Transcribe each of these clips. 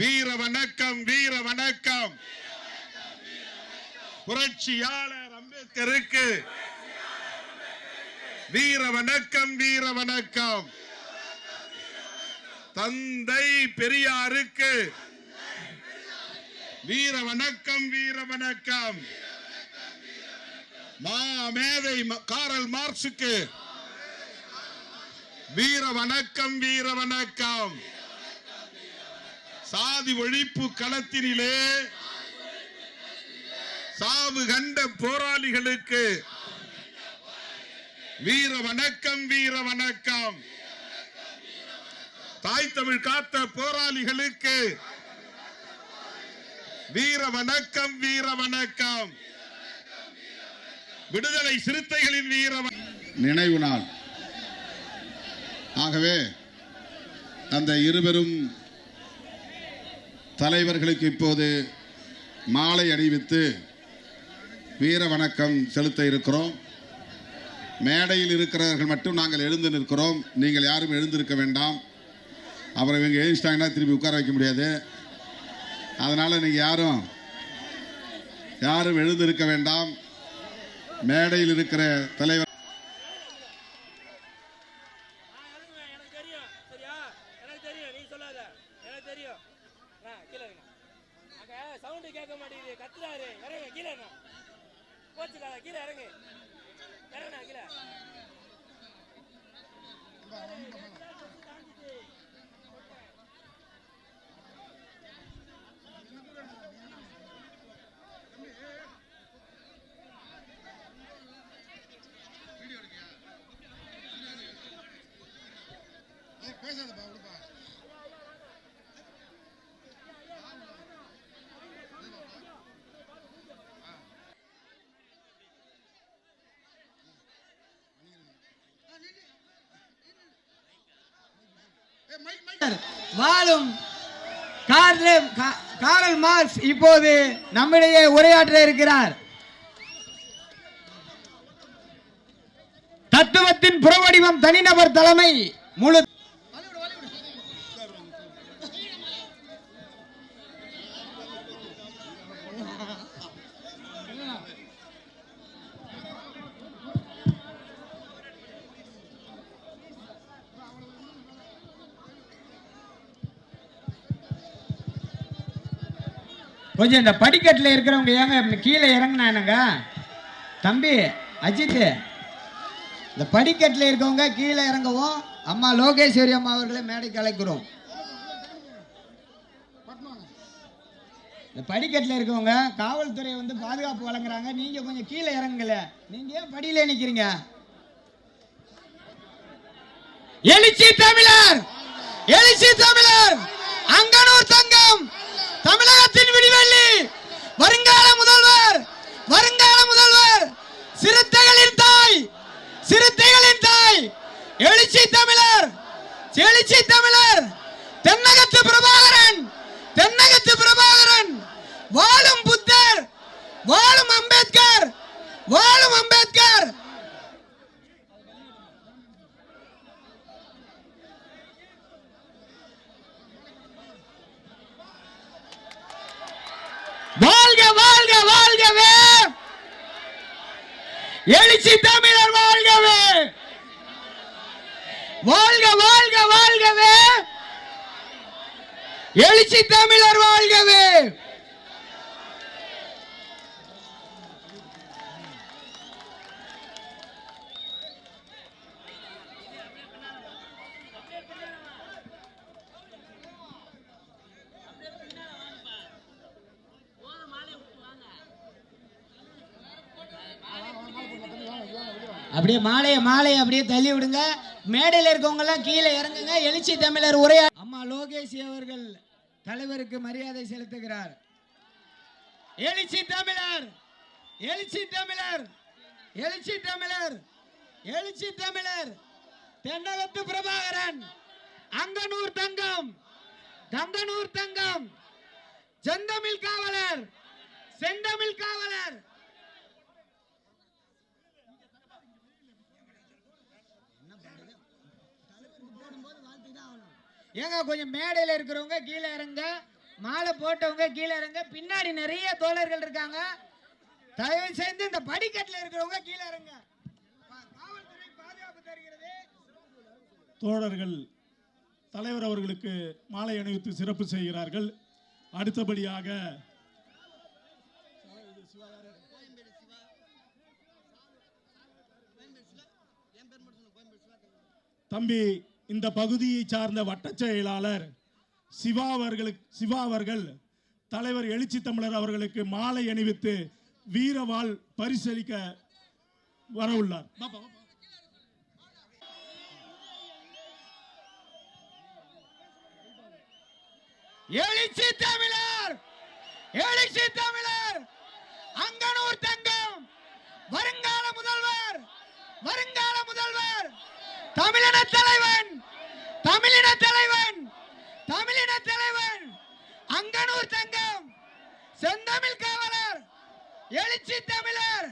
வீர வணக்கம், வீர வணக்கம். புரட்சியாளர் அம்பேத்கருக்கு வீர வணக்கம், வீர வணக்கம். தந்தை பெரியாருக்கு வீர வணக்கம், வீர வணக்கம். மேதை காரல் மார்க்சுக்கு வீர வணக்கம், வீர வணக்கம். சாதி ஒழிப்பு களத்தினிலே சாவு கண்ட போராளிகளுக்கு வீர வணக்கம், வீர வணக்கம். தாய் தமிழ் காத்த போராளிகளுக்கு வீர வணக்கம், வீர வணக்கம். விடுதலை சிறுத்தைகளின் வீர நினைவு நாள். ஆகவே அந்த இருவரும் தலைவர்களுக்கு இப்போது மாலை அணிவித்து வீர வணக்கம் செலுத்த இருக்கிறோம். மேடையில் இருக்கிறவர்கள் மட்டும் நாங்கள் எழுந்து நிற்கிறோம். நீங்கள் யாரும் எழுந்திருக்க வேண்டாம். அப்புறம் இவங்க எழுதிட்டாங்கன்னா திருப்பி உட்கார வைக்க முடியாது. அதனால் நீங்கள் யாரும் எழுந்திருக்க வேண்டாம். மேடையில் இருக்கிற தலைவர் வாழும் காரல் மார்க்ஸ் இப்போது நம்மிடையே உரையாற்ற இருக்கிறார். தத்துவத்தின் புறவடிவம் தனிநபர் தலைமை முழு கொஞ்சம் இந்த படிக்கட்டில் இருக்கிறவங்க ஏங்க கீழே இறங்கினா என்னங்க தம்பி அஜித், இந்த படிக்கட்டில் இருக்கவங்க கீழே இறங்கவும். அம்மா லோகேஸ்வரி அம்மா அவர்களை மேடைக்கு அழைக்கிறோம். இந்த படிக்கட்டில் இருக்கவங்க காவல்துறை வந்து பாதுகாப்பு வழங்குறாங்க. நீங்க கொஞ்சம் கீழே இறங்குங்கள. நீங்க ஏன் படியில நிக்கிறீங்க? எழுச்சி தமிழர், எழுச்சி தமிழர், அங்கனூர் தங்கம், தமிழகத்தின் விடிவெள்ளி, வருங்கால முதல்வர், வருங்கால முதல்வர், சிறுத்தைகளின் தாய், சிறுத்தைகளின் தாய், எழுச்சி தமிழர், எழுச்சி தமிழர், தென்னகத்து பிரபாகரன், தென்னகத்து பிரபாகரன், வாழும் புத்தர், வாழும் அம்பேத்கர், வாழும் அம்பேத்கர். வாழ்க வாழ்க வாழ்கவே, எழுச்சி தமிழர் வாழ்கவே, வாழ்க வாழ்க வாழ்கவே, எழுச்சி தமிழர் வாழ்கவே. அப்படியே மாலையை அப்படியே தள்ளி விடுங்க. மேடையில் இருக்கவங்க எல்லாம் கீழே இறங்குங்க. எழுச்சி தமிழர் உரையா அம்மா லோகேஷ் அவர்கள் தலைவருக்கு மரியாதை செலுத்துகிறார். எழுச்சி தமிழர், எழுச்சி தமிழர், எழுச்சி தமிழர், எழுச்சி தமிழர், தென்னகத்து பிரபாகரன், அங்கனூர் தங்கம், கங்கனூர் தங்கம், செந்தமிழ் காவலர், செந்தமிழ் காவலர். ஏங்க கொஞ்சம் மேடையில் இருக்கிறவங்க கீழே இறங்க. மாலை போட்டவங்க கீழே இறங்க. பின்னாடி நிறைய தோழர்கள் இருக்காங்க. தயவு செய்து இந்த படிக்கட்டில் இருக்கிறவங்க கீழே இறங்க. காவல்துறை பாதுகாப்பு தருகிறது. தோழர்கள் தலைவர் அவர்களுக்கு மாலை அணிவித்து சிறப்பு செய்கிறார்கள். அடுத்தபடியாக தம்பி இந்த பகுதியை சார்ந்த வட்டச் செயலாளர் சிவா அவர்கள் தலைவர் எழுச்சி தமிழர் அவர்களுக்கு மாலை அணிவித்து வீரவாள் பரிசளிக்க வரவுள்ளார். எழுச்சி தமிழர், எழுச்சி தமிழர், அங்கனூர் தங்கம், வருங்கால முதல்வர், வருங்கால முதல்வர், தமிழின தலைவன், தமிழின தலைவன், தமிழின தலைவன், அங்கனூர் தங்கம், செந்தமிழ் காவலர், எழுச்சி தமிழர்.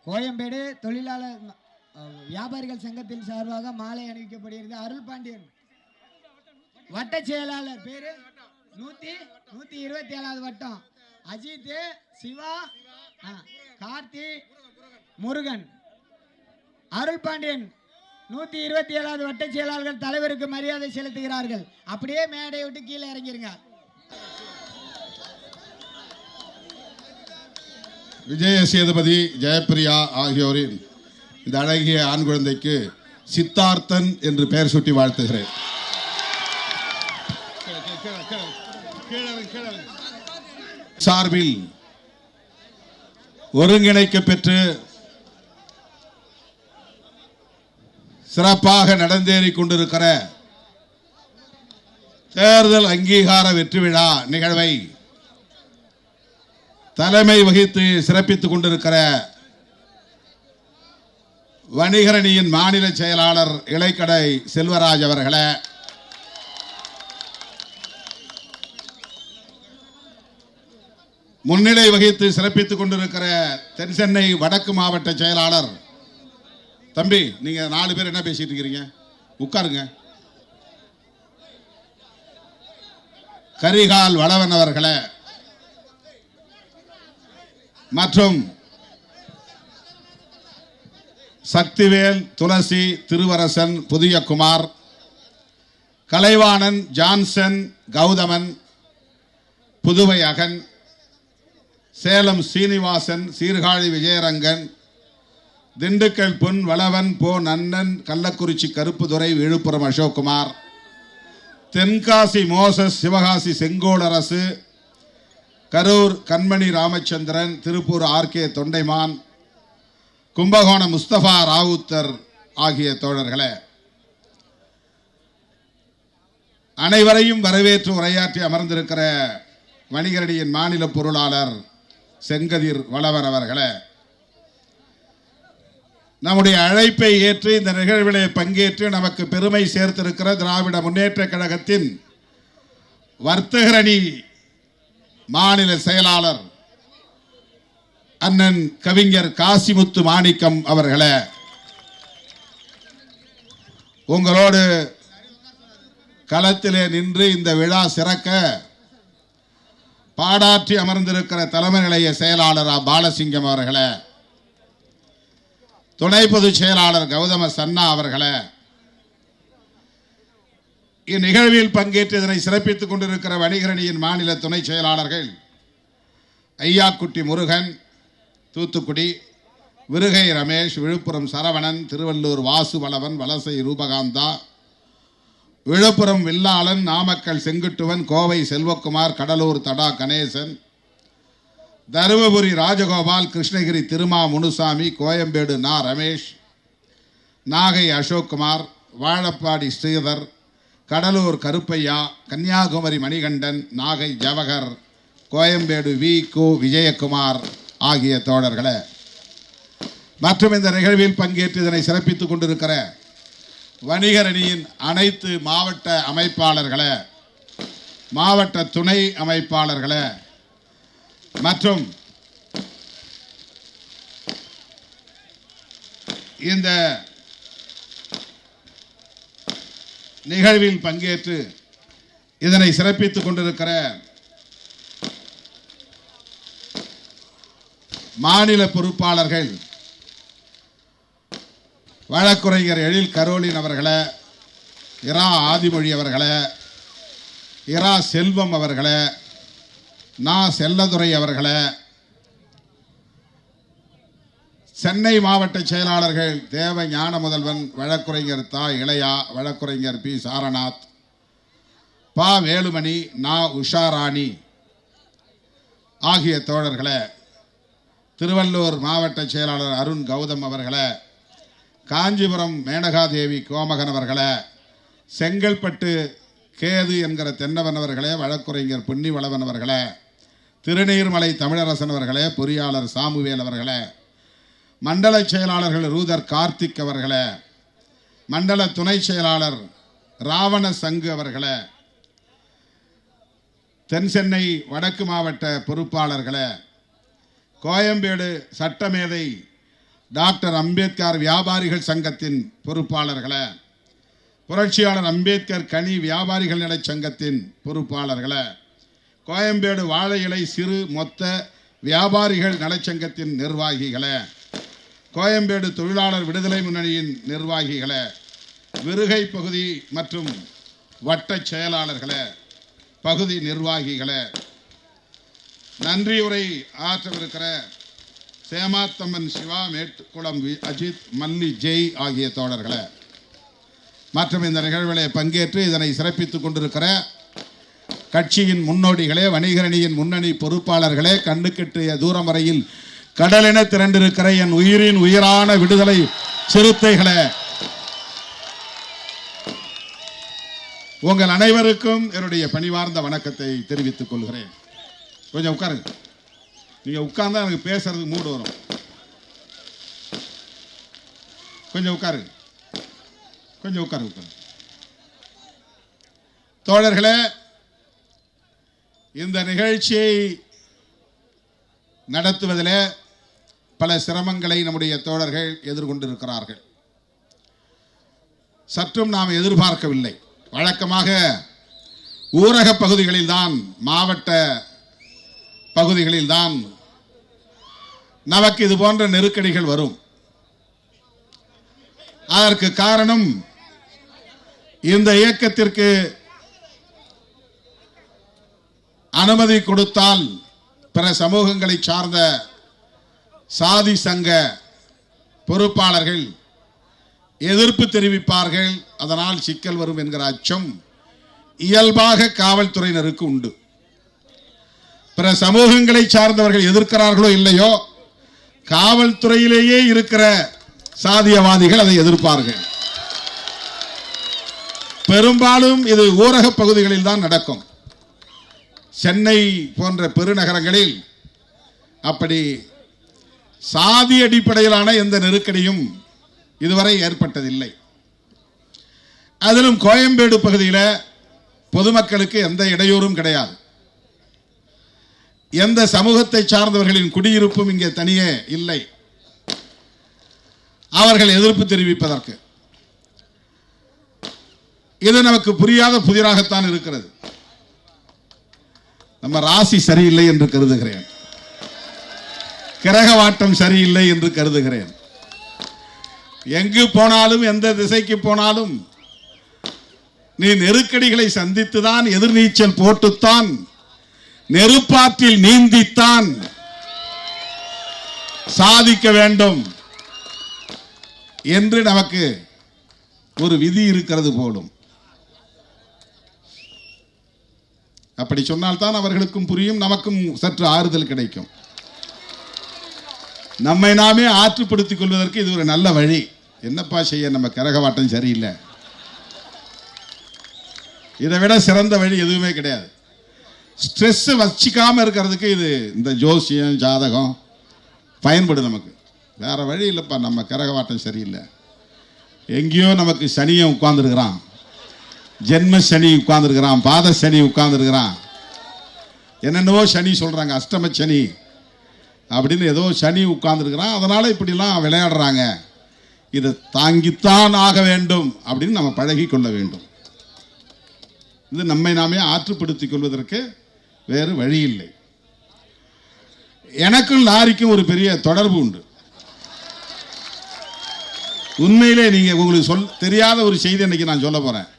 கோயம்பேடு தொழிலாளர் வியாபாரிகள் சங்கத்தின் சார்பாக மாலை அணிவிக்கப்படுகிறது. அருள் பாண்டியன் வட்ட செயலாளர் பேரு 127வது வட்டம். அஜித், சிவா, கார்த்தி, முருகன். அருள் பாண்டியன் 127வது வட்ட செயலாளர்கள் தலைவருக்கு மரியாதை செலுத்துகிறார்கள். அப்படியே மேடையை விட்டு கீழே இறங்கிருங்க. விஜய சேதுபதி, ஜெயப்பிரியா ஆகியோரின் இந்த அழகிய ஆண் குழந்தைக்கு சித்தார்த்தன் என்று பெயர் சூட்டி வாழ்த்துகிறேன். சார்பில் ஒருங்கிணைக்க பெற்று சிறப்பாக நடந்தேறிக் கொண்டிருக்கிற தேர்தல் அங்கீகார வெற்றி விழா நிகழ்வை தலைமை வகித்து சிறப்பித்துக் கொண்டிருக்கிற வணிகரணியின் மாநில செயலாளர் இளைக்கடை செல்வராஜ் அவர்களே, முன்னிலை வகித்து சிறப்பித்துக் கொண்டிருக்கிற தென் சென்னை வடக்கு மாவட்ட செயலாளர் தம்பி, நீங்க 4 பேர் என்ன பேசிட்டு இருக்கிறீங்க? உட்காருங்க. கரிகால் வளவன் அவர்களே மற்றும் சக்திவேல், துளசி, திருவரசன், புதியகுமார், கலைவாணன், ஜான்சன், கௌதமன், புதுவை அகன், சேலம் சீனிவாசன், சீர்காழி விஜயரங்கன், திண்டுக்கல் பொன் வளவன், போ நன்னன், கள்ளக்குறிச்சி கருப்புதுறை, விழுப்புரம் அசோக்குமார், தென்காசி மோசஸ், சிவகாசி செங்கோளரசு, கரூர் கண்மணி ராமச்சந்திரன், திருப்பூர் ஆர்கே தொண்டைமான், கும்பகோணம் முஸ்தபா ராவுத்தர் ஆகிய தோழர்களே, அனைவரையும் வரவேற்று உரையாற்றி அமர்ந்திருக்கிற வணிகரணியின் மாநில பொருளாளர் செங்கதிர் வளவர் அவர்களே, நம்முடைய அழைப்பை ஏற்று இந்த நிகழ்விலே பங்கேற்று நமக்கு பெருமை சேர்த்திருக்கிற திராவிட முன்னேற்ற கழகத்தின் வர்த்தகரணி மாநில செயலாளர் அண்ணன் கவிஞர் காசிமுத்து மாணிக்கம் அவர்களே, உங்களோடு களத்திலே நின்று இந்த விழா சிறக்க பாடாற்றி அமர்ந்திருக்கிற தலைமை நிலைய செயலாளர் பாலசிங்கம் அவர்களே, துணை பொதுச் செயலாளர் கௌதம சன்னா அவர்களே, இந்நிகழ்வில் பங்கேற்று இதனை சிறப்பித்துக் கொண்டிருக்கிற வணிகரணியின் மாநில துணை செயலாளர்கள் ஐயாக்குட்டி முருகன் தூத்துக்குடி, விருகை ரமேஷ் விழுப்புரம், சரவணன் திருவள்ளூர், வாசு வளவன் வலசை ரூபகாந்தா விழுப்புரம் வில்லாளன், நாமக்கல் செங்குட்டுவன், கோவை செல்வக்குமார், கடலூர் தடா கணேசன், தருமபுரி ராஜகோபால், கிருஷ்ணகிரி திருமா முனுசாமி, கோயம்பேடு நா ரமேஷ், நாகை அசோக்குமார், வாழப்பாடி ஸ்ரீதர், கடலூர் கருப்பையா, கன்னியாகுமரி மணிகண்டன், நாகை ஜவஹர், கோயம்பேடு வி கு விஜயகுமார் ஆகிய தோழர்களே, மற்றும் இந்த நிகழ்வில் பங்கேற்று இதனை சிறப்பித்துக் கொண்டிருக்கிற வணிகரணியின் அனைத்து மாவட்ட அமைப்பாளர்களே, மாவட்ட துணை அமைப்பாளர்களே மற்றும் இந்த நிகழ்வில் பங்கேற்று இதனை சிறப்பித்துக் கொண்டிருக்கிற மாநில பொறுப்பாளர்கள் வழக்குரைஞர் எழில் கரோலின் அவர்களே, இரா ஆதிமொழி அவர்களே, இரா செல்வம் அவர்களே, நா செல்லதுரை அவர்களே, சென்னை மாவட்ட செயலாளர்கள் தேவ ஞான முதல்வன், வழக்குரைஞர் தா இளையா, வழக்குரைஞர் பி சாரநாத், பா வேலுமணி, நா உஷாராணி ஆகிய தோழர்களே, திருவள்ளூர் மாவட்ட செயலாளர் அருண் கௌதம் அவர்களே, காஞ்சிபுரம் மேனகாதேவி கோமகன் அவர்களே, செங்கல்பட்டு கேது என்கிற தென்னவன் அவர்களே, வழக்குரைஞர் பொன்னிவளவன் அவர்களே, திருநீர்மலை தமிழரசன் அவர்களே, பொறியாளர் சாமுவேல் அவர்களே, மண்டல செயலாளர்கள் ரூதர் கார்த்திக் அவர்களே, மண்டல துணை செயலாளர் ராவண சங்கு அவர்களே, தென் சென்னை வடக்கு மாவட்ட பொறுப்பாளர்களே, கோயம்பேடு சட்டமேதை டாக்டர் அம்பேத்கர் வியாபாரிகள் சங்கத்தின் பொறுப்பாளர்களே, புரட்சியாளர் அம்பேத்கர் கனி வியாபாரிகள் நல சங்கத்தின் பொறுப்பாளர்களே, கோயம்பேடு வாழை இலை சிறு மொத்த வியாபாரிகள் நலச்சங்கத்தின் நிர்வாகிகளே, கோயம்பேடு தொழிலாளர் விடுதலை முன்னணியின் நிர்வாகிகளே, விருகை பகுதி மற்றும் வட்ட செயலாளர்களே, பகுதி நிர்வாகிகளே, நன்றியுரை ஆற்றவிருக்கிற சேமாத்தம்மன் சிவா, மேட்டுக்குளம் அஜித், மல்லி ஜெய் ஆகிய தோழர்களே, மற்றும் இந்த நிகழ்வுகளை பங்கேற்று இதனை சிறப்பித்துக் கொண்டிருக்கிற கட்சியின் முன்னோடிகளே, வணிகரணியின் முன்னணி பொறுப்பாளர்களே, கண்ணுக்கெட்டிய தூரம் வரையில் கடலென திரண்டிருக்கிற என் உயிரின் உயிரான விடுதலை சிறுத்தைகளே, உங்கள் அனைவருக்கும் என்னுடைய பணிவார்ந்த வணக்கத்தை தெரிவித்துக் கொள்கிறேன். கொஞ்சம் உட்காருங்க. நீங்க உட்கார்ந்தா எனக்கு பேசுறதுக்கு மூடு வரும். கொஞ்சம் உட்காருங்க. கொஞ்சம் உட்காருங்க. தோழர்களே, இந்த நிகழ்ச்சியை நடத்துவதிலே பல சிரமங்களை நம்முடைய தோழர்கள் எதிர்கொண்டிருக்கிறார்கள். சற்றும் நாம் எதிர்பார்க்கவில்லை. வழக்கமாக ஊரக பகுதிகளில்தான், மாவட்ட பகுதிகளில்தான் நமக்கு இது போன்ற நெருக்கடிகள் வரும். அதற்கு காரணம், இந்த இயக்கத்திற்கு அனுமதி கொடுத்தால் பிற சமூகங்களை சார்ந்த சாதி சங்க பொறுப்பாளர்கள் எதிர்ப்பு தெரிவிப்பார்கள், அதனால் சிக்கல் வரும் என்கிற அச்சம் இயல்பாக காவல்துறையினருக்கு உண்டு. பிற சமூகங்களை சார்ந்தவர்கள் எதிர்க்கிறார்களோ இல்லையோ, காவல்துறையிலேயே இருக்கிற சாதியவாதிகள் அதை எதிர்ப்பார்கள். பெரும்பாலும் இது ஊரக பகுதிகளில் தான் நடக்கும். சென்னை போன்ற பெருநகரங்களில் அப்படி சாதி அடிப்படையிலான எந்த நெருக்கடியும் இதுவரை ஏற்பட்டதில்லை. அதிலும் கோயம்பேடு பகுதியில் பொதுமக்களுக்கு எந்த இடையூறும் கிடையாது. எந்த சமூகத்தை சார்ந்தவர்களின் குடியிருப்பும் இங்கே தனியே இல்லை அவர்கள் எதிர்ப்பு தெரிவிப்பதற்கு. இது நமக்கு புரியாத புதிராகத்தான் இருக்கிறது. நம்ம ராசி சரியில்லை என்று கருதுகிறேன், கிரகவாட்டம் சரியில்லை என்று கருதுகிறேன். எங்கு போனாலும், எந்த திசைக்கு போனாலும் நீ நெருக்கடிகளை சந்தித்துதான், எதிர்நீச்சல் போட்டுத்தான், நெருப்பாற்றில் நீந்தித்தான் சாதிக்க வேண்டும் என்று நமக்கு ஒரு விதி இருக்கிறது போலும். அப்படி சொன்னால்தான் அவர்களுக்கும் புரியும், நமக்கும் சற்று ஆறுதல் கிடைக்கும். நம்மை நாமே ஆற்றுப்படுத்திக் கொள்வதற்கு இது ஒரு நல்ல வழி. என்னப்பா செய்ய, நம்ம கரகவாட்டம் சரியில்லை, இதை விட சிறந்த வழி எதுவுமே கிடையாது. ஸ்ட்ரெஸ் வச்சிக்காம இருக்கிறதுக்கு இது இந்த ஜோசியம் ஜாதகம் பயன்படும். நமக்கு வேற வழி இல்லைப்பா, நம்ம கரகவாட்டம் சரியில்லை. எங்கேயோ நமக்கு சனியை உட்கார்ந்துருக்கிறான், ஜென்ம சனி உட்கார்ந்துருக்கிறான், பாத சனி உட்கார்ந்துருக்கிறான், என்னென்னவோ சனி சொல்றாங்க, அஷ்டம சனி அப்படின்னு ஏதோ சனி உட்கார்ந்துருக்கிறான், அதனால இப்படிலாம் விளையாடுறாங்க இதை தாங்கித்தான் ஆக வேண்டும் அப்படின்னு நம்ம பழகி கொள்ள வேண்டும். இது நம்மை நாமே ஆற்றுப்படுத்திக் கொள்வதற்கு வேறு வழி இல்லை. எனக்கும் லாரிக்கும் ஒரு பெரிய தொடர்பு உண்டு. உண்மையிலே நீங்க உங்களுக்கு தெரியாத ஒரு செய்தி இன்னைக்கு நான் சொல்ல போறேன்.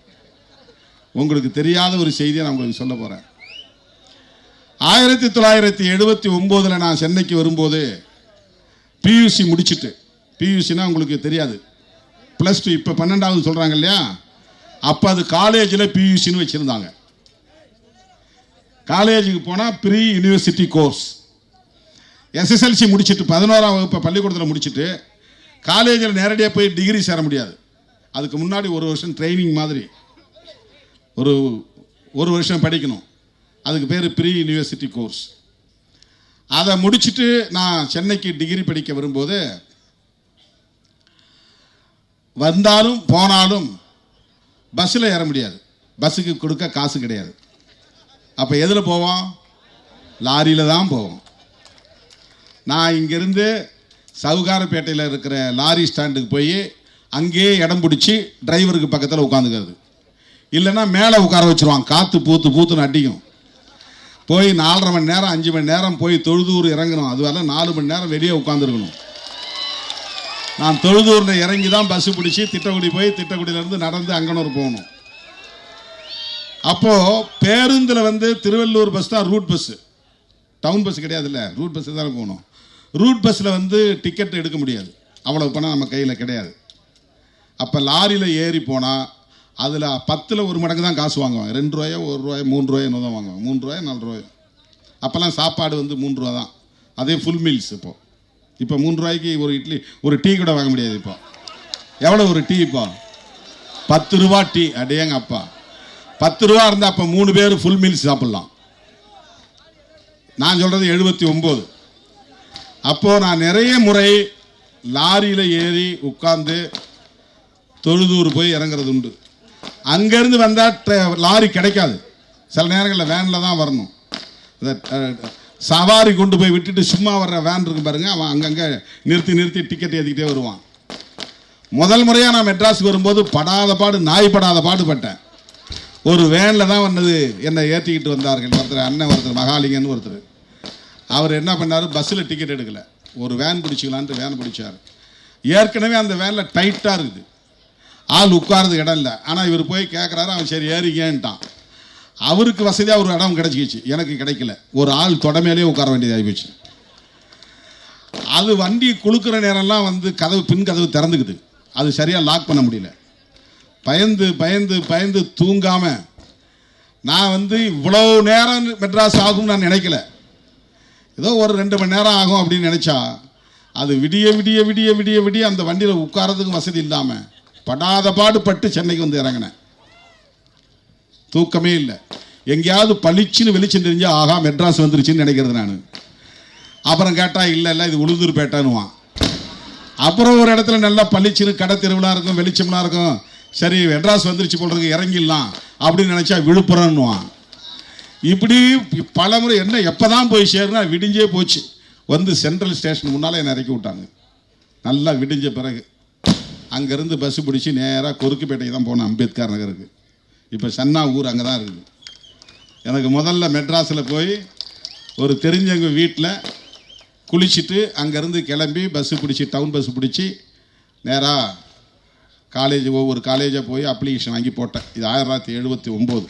உங்களுக்கு தெரியாத ஒரு செய்தியை நான் உங்களுக்கு சொல்ல போறேன். 1979 நான் சென்னைக்கு வரும்போது பியூசி முடிச்சுட்டு, பியூசினா உங்களுக்கு தெரியாது, +2 இப்போ 12வது சொல்றாங்க இல்லையா, அப்போ அது காலேஜில் பியூசின்னு வச்சிருந்தாங்க. காலேஜுக்கு போனால் ப்ரீ யூனிவர்சிட்டி கோர்ஸ். SSLC முடிச்சுட்டு 11ஆம் வகுப்பு பள்ளிக்கூடத்தில் முடிச்சுட்டு காலேஜில் நேரடியாக போய் டிகிரி சேர முடியாது. அதுக்கு முன்னாடி ஒரு வருஷம் ட்ரைனிங் மாதிரி ஒரு வருஷம் படிக்கணும். அதுக்கு பேர் ப்ரீ யூனிவர்சிட்டி கோர்ஸ். அதை முடிச்சுட்டு நான் சென்னைக்கு டிகிரி படிக்க வரும்போது, வந்தாலும் போனாலும் பஸ்ஸில் ஏற முடியாது, பஸ்ஸுக்கு கொடுக்க காசு கிடையாது. அப்போ எதில் போவோம்? லாரியில் தான் போவோம். நான் இங்கேருந்து சவுகாரப்பேட்டையில் இருக்கிற லாரி ஸ்டாண்டுக்கு போய் அங்கேயே இடம் பிடிச்சி டிரைவருக்கு பக்கத்தில் உட்காந்துக்கிறது. இல்லைன்னா மேலே உட்கார வச்சுருவாங்க, காற்று பூத்துன்னு அடிக்கும். போய் 4.5 மணி நேரம் 5 மணி நேரம் போய் தொழுதூர் இறங்கணும். அது வரல 4 மணி நேரம் வெளியே உட்காந்துருக்கணும். நான் தொழுதூரில் இறங்கி தான் பஸ்ஸு பிடிச்சி திட்டக்குடி போய் திட்டக்குடியிலேருந்து நடந்து அங்கனூர் போகணும். அப்போது பேருந்தில் திருவள்ளூர் பஸ் தான் ரூட் பஸ்ஸு, டவுன் பஸ் கிடையாதுல்ல, ரூட் பஸ்ஸு தானே போகணும். ரூட் பஸ்ஸில் டிக்கெட் எடுக்க முடியாது, அவ்வளோ பணம் நம்ம கையில் கிடையாது. அப்போ லாரியில் ஏறி போனால் அதில் 10ல் 1 மடங்கு தான் காசு வாங்குவாங்க. 2 ரூபாயோ 1 ரூபாயோ 3 ரூபாயோ என்ன தான் வாங்குவாங்க. 3 ரூபாயோ 4 ரூபாயோ. அப்போல்லாம் சாப்பாடு 3 ரூபா தான், அதே ஃபுல் மீல்ஸ். இப்போ 3 ரூபாய்க்கு ஒரு இட்லி ஒரு டீ கூட வாங்க முடியாது. இப்போ எவ்வளோ ஒரு டீ? இப்போ 10 ரூபா டீ. அடேங்க அப்பா, 10 ரூபா இருந்தால் அப்போ 3 பேர் ஃபுல் மீல்ஸ் சாப்பிட்லாம். நான் சொல்கிறது 79. அப்போது நான் நிறைய முறை லாரியில் ஏறி உட்கார்ந்து தொழுதூர் போய் இறங்குறது உண்டு. அங்கேருந்து வந்தால் லாரி கிடைக்காது, சில நேரங்களில் வேனில் தான் வரணும். சவாரி கொண்டு போய் விட்டுட்டு சும்மா வர்ற வேன் இருக்கு பாருங்க, அவன் அங்கங்கே நிறுத்தி டிக்கெட் ஏற்றிக்கிட்டே வருவான். முதல் முறையாக நான் மெட்ராஸுக்கு வரும்போது நாய் படாத பாடுபட்டேன். ஒரு வேனில் தான் வந்தது, என்னை ஏற்றிக்கிட்டு வந்தார்கள். ஒருத்தர் மகாலிங்கன்னு ஒருத்தர். அவர் என்ன பண்ணார், பஸ்ஸில் டிக்கெட் எடுக்கலை, ஒரு வேன் பிடிச்சிக்கலான்ட்டு வேன் பிடிச்சார். ஏற்கனவே அந்த வேனில் டைட்டாக இருக்குது, ஆள் உட்கார்றது இடம் இல்லை. ஆனால் இவர் போய் கேட்குறாரு, அவன் சரி ஏறிக்கேன்ட்டான். அவருக்கு வசதியாக ஒரு இடம் கிடச்சிக்கிச்சு, எனக்கு கிடைக்கல. ஒரு ஆள் தொடமையிலே உட்கார வேண்டியதாகி போச்சு. அது வண்டி குளுக்கிற நேரம்லாம் பின் கதவு திறந்துக்குது, அது சரியாக லாக் பண்ண முடியல. பயந்து தூங்காமல் நான் இவ்வளோ நேரம் மெட்ராஸ் ஆகும்னு நான் நினைக்கல. ஏதோ ஒரு 2 மணி நேரம் ஆகும் அப்படின்னு நினச்சா, அது விடிய அந்த வண்டியில் உட்காரதுக்கு வசதி இல்லாமல் படாத பாடுபட்டு சென்னைக்கு இறங்கினேன். தூக்கமே இல்லை. எங்கேயாவது பளிச்சுன்னு வெளிச்சம் தெரிஞ்சால் ஆகா மெட்ராஸ் வந்துருச்சுன்னு நினைக்கிறது நான். அப்புறம் கேட்டால் இல்லை இது உளுந்தூர்பேட்டைன்னுவான். அப்புறம் ஒரு இடத்துல நல்லா பளிச்சுன்னு கடை தெருவுலாம் இருக்கும், வெளிச்சம்லாம் இருக்கும். சரி மெட்ராஸ் வந்துருச்சு போடுறதுக்கு இறங்கிடலாம் அப்படின்னு நினச்சா விழுப்புரம்னுவான். இப்படி பல முறை என்ன எப்போ தான் போய் சேருனா விடிஞ்சே போச்சு. சென்ட்ரல் ஸ்டேஷன் முன்னால் என்னை இறக்கி விட்டாங்க. நல்லா விடிஞ்ச பிறகு அங்கேருந்து பஸ்ஸு பிடிச்சி நேராக கொருக்குப்பேட்டைக்கு தான் போனேன், அம்பேத்கர் நகருக்கு. இப்போ சன்னா ஊர் அங்கே தான் இருக்குது. எனக்கு முதல்ல மெட்ராஸில் போய் ஒரு தெரிஞ்சவங்க வீட்டில் குளிச்சுட்டு அங்கேருந்து கிளம்பி பஸ்ஸு பிடிச்சி டவுன் பஸ்ஸு பிடிச்சி நேராக ஒவ்வொரு காலேஜாக போய் அப்ளிகேஷன் வாங்கி போட்டேன். இது 1979.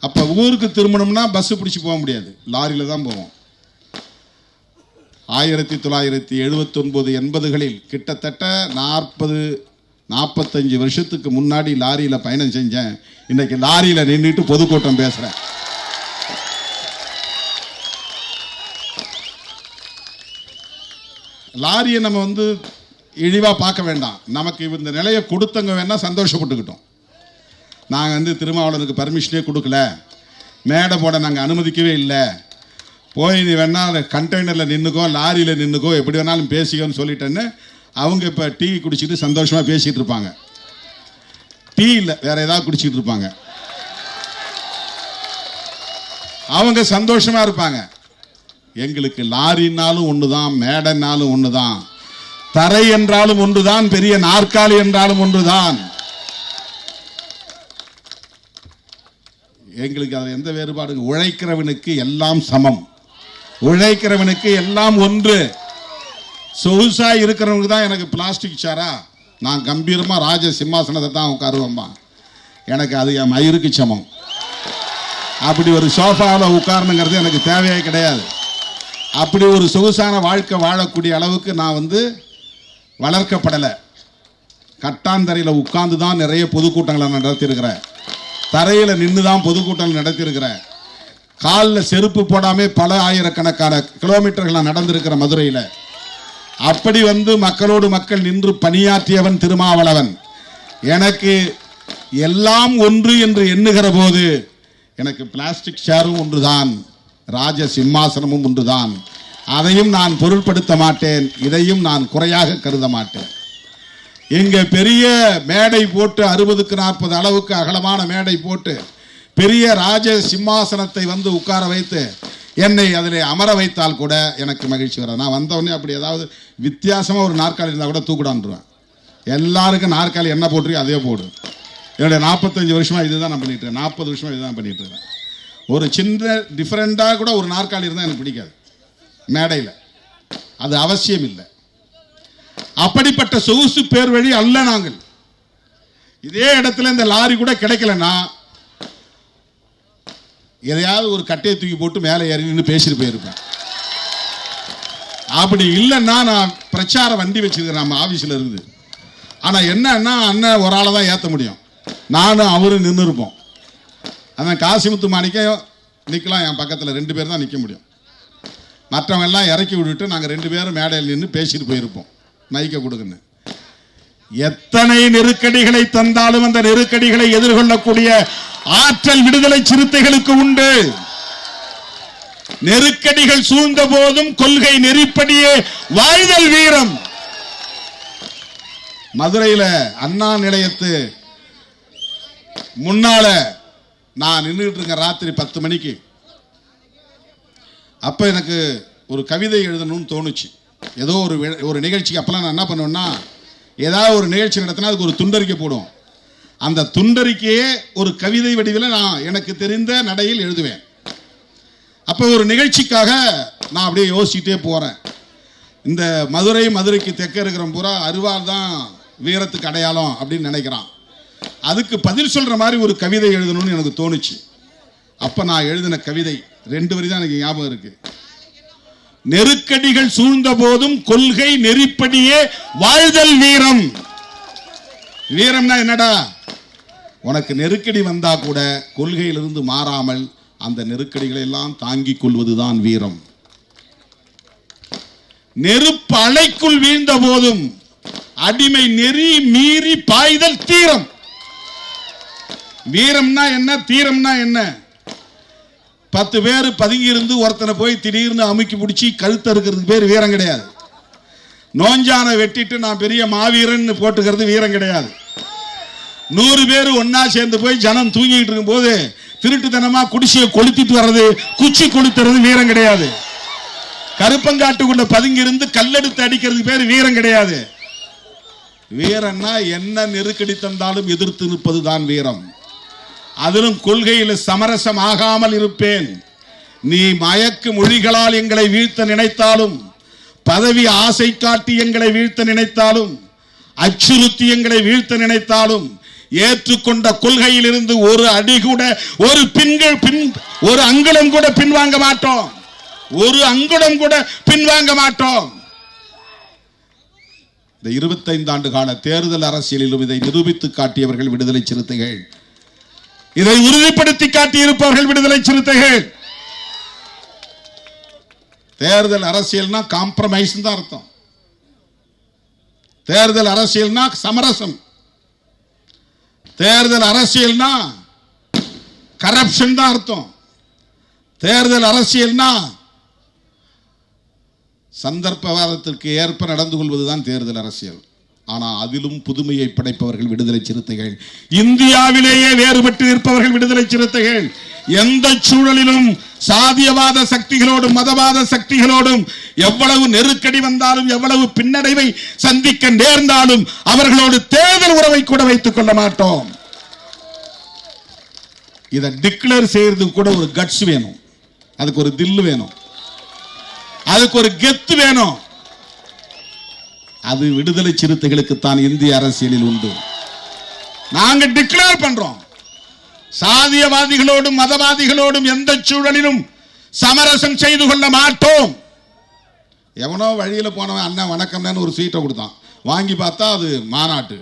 அப்போ ஊருக்கு திரும்பணும்னா பஸ்ஸு பிடிச்சி போக முடியாது, லாரியில் தான் போவோம். 1979 80களில் கிட்டத்தட்ட 45 வருஷத்துக்கு முன்னாடி லாரியில் பயணம் செஞ்சேன். இன்னைக்கு லாரியில் நின்றுட்டு பொதுக்கூட்டம் பேசுகிறேன். லாரியை நம்ம இழிவாக பார்க்க வேண்டாம். நமக்கு இந்த நிலையை கொடுத்தவங்க வேணால் சந்தோஷப்பட்டுக்கிட்டோம். நாங்கள் திருமாவளவனுக்கு பர்மிஷனே கொடுக்கல, மேடை போட நாங்கள் அனுமதிக்கவே இல்லை, போய் நீ வேணால் கண்டெய்னரில் நின்றுக்கோ லாரியில் நின்றுக்கோ எப்படி வேணாலும் பேசிக்கோன்னு சொல்லிட்டேன்னு அவங்க இப்போ டீ குடிச்சிட்டு சந்தோஷமாக பேசிகிட்டு இருப்பாங்க. டீ இல்லை வேறு ஏதாவது குடிச்சிட்டு இருப்பாங்க, அவங்க சந்தோஷமாக இருப்பாங்க. எங்களுக்கு லாரின்னாலும் ஒன்று தான், மேடைனாலும் ஒன்று தான். தரை என்றாலும் ஒன்றுதான், பெரிய நாற்காலி என்றாலும் ஒன்றுதான். எங்களுக்கு அது எந்த வேறுபாடு? உழைக்கிறவனுக்கு எல்லாம் சமம், உழைக்கிறவனுக்கு எல்லாம் ஒன்று. சொகுசா இருக்கிறவனுக்கு தான் எனக்கு பிளாஸ்டிக் சேரா, நான் கம்பீரமா ராஜ சிம்மாசனத்தை தான் உட்காருவேம்மா, எனக்கு அது என் மயிருக்கு சமம். அப்படி ஒரு சோஃபாவில் உட்காரணுங்கிறது எனக்கு தேவையே கிடையாது. அப்படி ஒரு சொகுசான வாழ்க்கை வாழக்கூடிய அளவுக்கு நான் வளர்க்கப்படலை. கட்டாந்தரையில் உட்கார்ந்து தான் நிறைய பொதுக்கூட்டங்களை நடத்தியிருக்கிறேன், தரையில் நின்று தான் பொதுக்கூட்டங்கள் நடத்தியிருக்கிறேன். காலில் செருப்பு போடாமல் பல ஆயிரக்கணக்கான கிலோமீட்டர்கள் நான் நடந்திருக்கிறேன் மதுரையில். அப்படி மக்களோடு மக்கள் நின்று பணியாற்றியவன் திருமாவளவன். எனக்கு எல்லாம் ஒன்று என்று எண்ணுகிற போது எனக்கு பிளாஸ்டிக் சேரும் ஒன்றுதான், ராஜ சிம்மாசனமும் ஒன்றுதான். அதையும் நான் பொருட்படுத்த மாட்டேன், இதையும் நான் குறையாக கருத மாட்டேன். இங்க பெரிய மேடை போட்டு 60க்கு 40 அளவுக்கு அகலமான மேடை போட்டு பெரிய ராஜ சிம்மாசனத்தை உட்கார வைத்து என்னை அதில் அமர வைத்தால் கூட எனக்கு மகிழ்ச்சி வராது. நான் வந்தவொடனே அப்படி ஏதாவது வித்தியாசமாக ஒரு நாற்காலி இருந்தால் கூட தூக்கிடான்ருவேன். எல்லாருக்கும் நாற்காலி என்ன போட்டிருக்கோ அதே போடு. என்னுடைய 45 வருஷமாக இதுதான் நான் பண்ணிட்டு இருக்கேன், 40 வருஷமாக இதுதான் பண்ணிட்டு இருக்கேன். ஒரு சின்ன டிஃப்ரெண்டாக கூட ஒரு நாற்காலி இருந்தால் எனக்கு பிடிக்காது மேடையில், அது அவசியம் இல்லை. அப்படிப்பட்ட சொகுசு பேர் வழி அல்ல நாங்கள். இதே இடத்துல இந்த லாரி கூட கிடைக்கலன்னா எதையாவது ஒரு கட்டையை தூக்கி போட்டு மேலே ஏறி நின்று பேசிட்டு போயிருப்பேன். அப்படி இல்லைன்னா நான் பிரச்சார வண்டி வச்சிருக்கிறேன் நம்ம ஆஃபீஸில் இருந்து. ஆனால் என்னன்னா அண்ணன் ஒரு ஆளை தான் ஏற்ற முடியும், நானும் அவரும் நின்று இருப்போம். அதான் காசிமுத்து மாணிக்கம் நிற்கலாம், என் பக்கத்தில் 2 பேர் தான் நிற்க முடியும். மற்றவங்க எல்லாம் இறக்கி விட்டுட்டு நாங்கள் 2 பேரும் மேடையில் நின்று பேசிட்டு போயிருப்போம், மைக்க கொடுக்குன்னு. எத்தனை நெருக்கடிகளை தந்தாலும் அந்த நெருக்கடிகளை எதிர்கொள்ளக்கூடிய ஆற்றல் விடுதலை சிறுத்தைகளுக்கு உண்டு. நெருக்கடிகள் சூழ்ந்த போதும் கொள்கை நெறிப்படியே வாழ்தல் வீரம். மதுரையில் அண்ணா நிலையத்து முன்னால நான் நின்றுட்டு இருக்கேன் ராத்திரி 10 மணிக்கு. அப்ப எனக்கு ஒரு கவிதை எழுதணும்னு தோணுச்சு. ஏதோ ஒரு நிகழ்ச்சிக்கு அப்பெல்லாம் நான் என்ன பண்ணுவேன்னா, ஏதாவது ஒரு நிகழ்ச்சி நடத்தினா அதுக்கு ஒரு துண்டறிக்கை போடுவோம். அந்த துண்டறிக்கையே ஒரு கவிதை வடிவில் நான் எனக்கு தெரிந்த நடையில் எழுதுவேன். அப்போ ஒரு நிகழ்ச்சிக்காக நான் அப்படியே யோசிச்சுட்டே போகிறேன். இந்த மதுரைக்கு தெற்க இருக்கிற பூரா அருவாள் தான் வீரத்துக்கு அடையாளம் அப்படின்னு நினைக்கிறான். அதுக்கு பதில் சொல்கிற மாதிரி ஒரு கவிதை எழுதணும்னு எனக்கு தோணுச்சு. அப்போ நான் எழுதின கவிதை 2 வரி தான் எனக்கு ஞாபகம் இருக்கு. நெருக்கடிகள் சூழ்ந்த போதும் கொள்கை நெறிப்படியே வாழ்தல் வீரம். வீரம்னா என்னடா? உனக்கு நெருக்கடி வந்தா கூட கொள்கையிலிருந்து மாறாமல் அந்த நெருக்கடிகளை எல்லாம் தாங்கிக் கொள்வதுதான் வீரம். நெருப்பு அலைக்குள் வீழ்ந்த போதும் அடிமை நெறி மீறி பாய்தல் தீரம். வீரம்னா என்ன, தீரம்னா என்ன? 10 பேர் பதுங்கி இருந்து ஒருத்தனை போய் திடீர்னு அமுக்கி பிடிச்சி கழுத்து இருக்கிறதுக்கு பேர் வீரம் கிடையாது. நோஞ்சான வெட்டிட்டு நான் பெரிய மாவீரன் போட்டுக்கிறது வீரம் கிடையாது. 100 பேர் ஒன்னா சேர்ந்து போய் ஜனம் தூங்கிட்டு இருக்கும் போது திருட்டுத்தனமா குடிசையை கொளுத்திட்டு வர்றது, குச்சி கொளுத்துறது வீரம் கிடையாது. கருப்பங்காட்டுக்குள்ள பதுங்கி இருந்து கல்லெடுத்து அடிக்கிறதுக்கு பேர் வீரம் கிடையாது. வீரம்னா என்ன நெருக்கடி தந்தாலும் எதிர்த்து நிற்பதுதான் வீரம். அதிலும் கொள்கையில் சமரசம் ஆகாமல் இருப்பேன். நீ மயக்கு மொழிகளால் எங்களை வீழ்த்த நினைத்தாலும், பதவி ஆசை காட்டி எங்களை வீழ்த்த நினைத்தாலும், அச்சுறுத்தி எங்களை வீழ்த்த நினைத்தாலும், ஏற்றுக்கொண்ட கொள்கையில் இருந்து ஒரு அடி கூட ஒரு அங்குலம் கூட பின்வாங்க மாட்டோம். ஒரு அங்குலம் கூட பின்வாங்க மாட்டோம். இந்த 25 ஆண்டு கால தேர்தல் அரசியலிலும் இதை நிரூபித்து காட்டியவர்கள் விடுதலை சிறுத்தைகள். இதை உறுதிப்படுத்தி காட்டியிருப்பவர்கள் விடுதலை சிறுத்தைகள். தேர்தல் அரசியல்னா காம்ப்ரமைஸ் தான் அர்த்தம். தேர்தல் அரசியல்னா சமரசம். தேர்தல் அரசியல்னா கரப்ஷன் தான் அர்த்தம். தேர்தல் அரசியல்னா சந்தர்ப்பவாதத்திற்கு ஏற்ப நடந்து கொள்வதுதான் தேர்தல் அரசியல். ஆனால் அதிலும் புதுமையை படைப்பவர்கள் விடுதலை சிறுத்தைகள். இந்தியாவிலேயே வேறுபட்டு இருப்பவர்கள் விடுதலை சிறுத்தைகள். எந்த சூழலிலும் சாதியவாத சக்திகளோடும் மதவாத சக்திகளோடும் எவ்வளவு நெருக்கடி வந்தாலும் எவ்வளவு பின்னடைவை சந்திக்க நேர்ந்தாலும் அவர்களோடு தேர்தல் உறவை கூட வைத்துக் கொள்ள மாட்டோம். இதை டிக்ளேர் செய்யறது கூட ஒரு கட்ஸ் வேணும், அதுக்கு ஒரு தில்லு வேணும், அதுக்கு ஒரு கெத்து வேணும். அது விடுதலை சிறுத்தைகளுக்கு தான் இந்திய அரசியலில் உண்டு. நாங்க டிக்ளேர் பண்றோம், சாதியவாதிகளோடும் மதவாதிகளோடும் எந்த சூழலிலும் சமரசம் செய்து கொள்ள மாட்டோம். எவனோ வழியில் போனவன் அண்ணன் வணக்கம்னு ஒரு சீட்டை கொடுத்தான், வாங்கி பார்த்தா அது மாநாட்டு.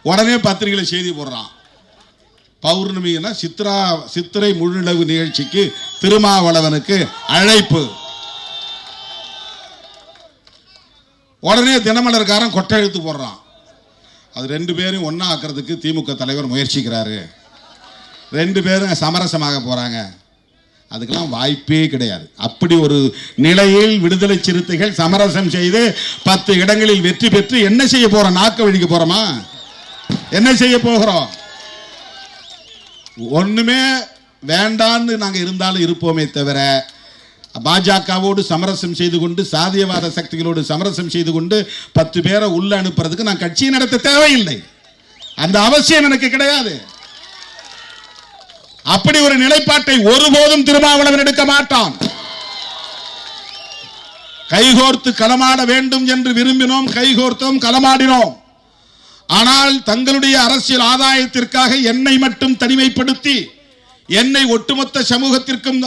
உடனே பத்திரிகையில செய்தி போடுறான், பௌர்ணமினா சித்திரை முழுநிலவு நிகழ்ச்சிக்கு திருமாவளவனுக்கு அழைப்பு. உடனே தினமலர்காரன் கொட்டை எழுத்து போடுறான். அது 2 பேரும் ஒன்னா ஆக்கிறதுக்கு திமுக தலைவர் முயற்சிக்கிறாரு, 2 பேரும் சமரசமாக போறாங்க. அதுக்கெல்லாம் வாய்ப்பே கிடையாது. அப்படி ஒரு நிலையில் விடுதலை சிறுத்தைகள் சமரசம் செய்து 10 இடங்களில் வெற்றி பெற்று என்ன செய்ய போறோம்? நாக்க வழிக்க போறோமா? என்ன செய்ய போகிறோம்? ஒண்ணுமே வேண்டான்னு நாங்க இருந்தாலும் இருப்போமே தவிர பாஜகவோடு சமரசம் செய்து கொண்டு சாதியவாத சக்திகளோடு சமரசம் செய்து கொண்டு 10 பேரை உள்ள அனுப்புறதுக்கு நான் கட்சியை நடத்த தேவையில்லை. அந்த அவசியம் எனக்கு கிடையாது. அப்படி ஒரு நிலைப்பாட்டை ஒருபோதும் திருமாவளவன் எடுக்க மாட்டான். கைகோர்த்து களமாட வேண்டும் என்று விரும்பினோம், கைகோர்த்தோம், களமாடினோம். ஆனால் தங்களுடைய அரசியல் ஆதாயத்திற்காக என்னை மட்டும் தனிமைப்படுத்தி என்னை ஒட்டுமொத்த சமூகத்திற்கும்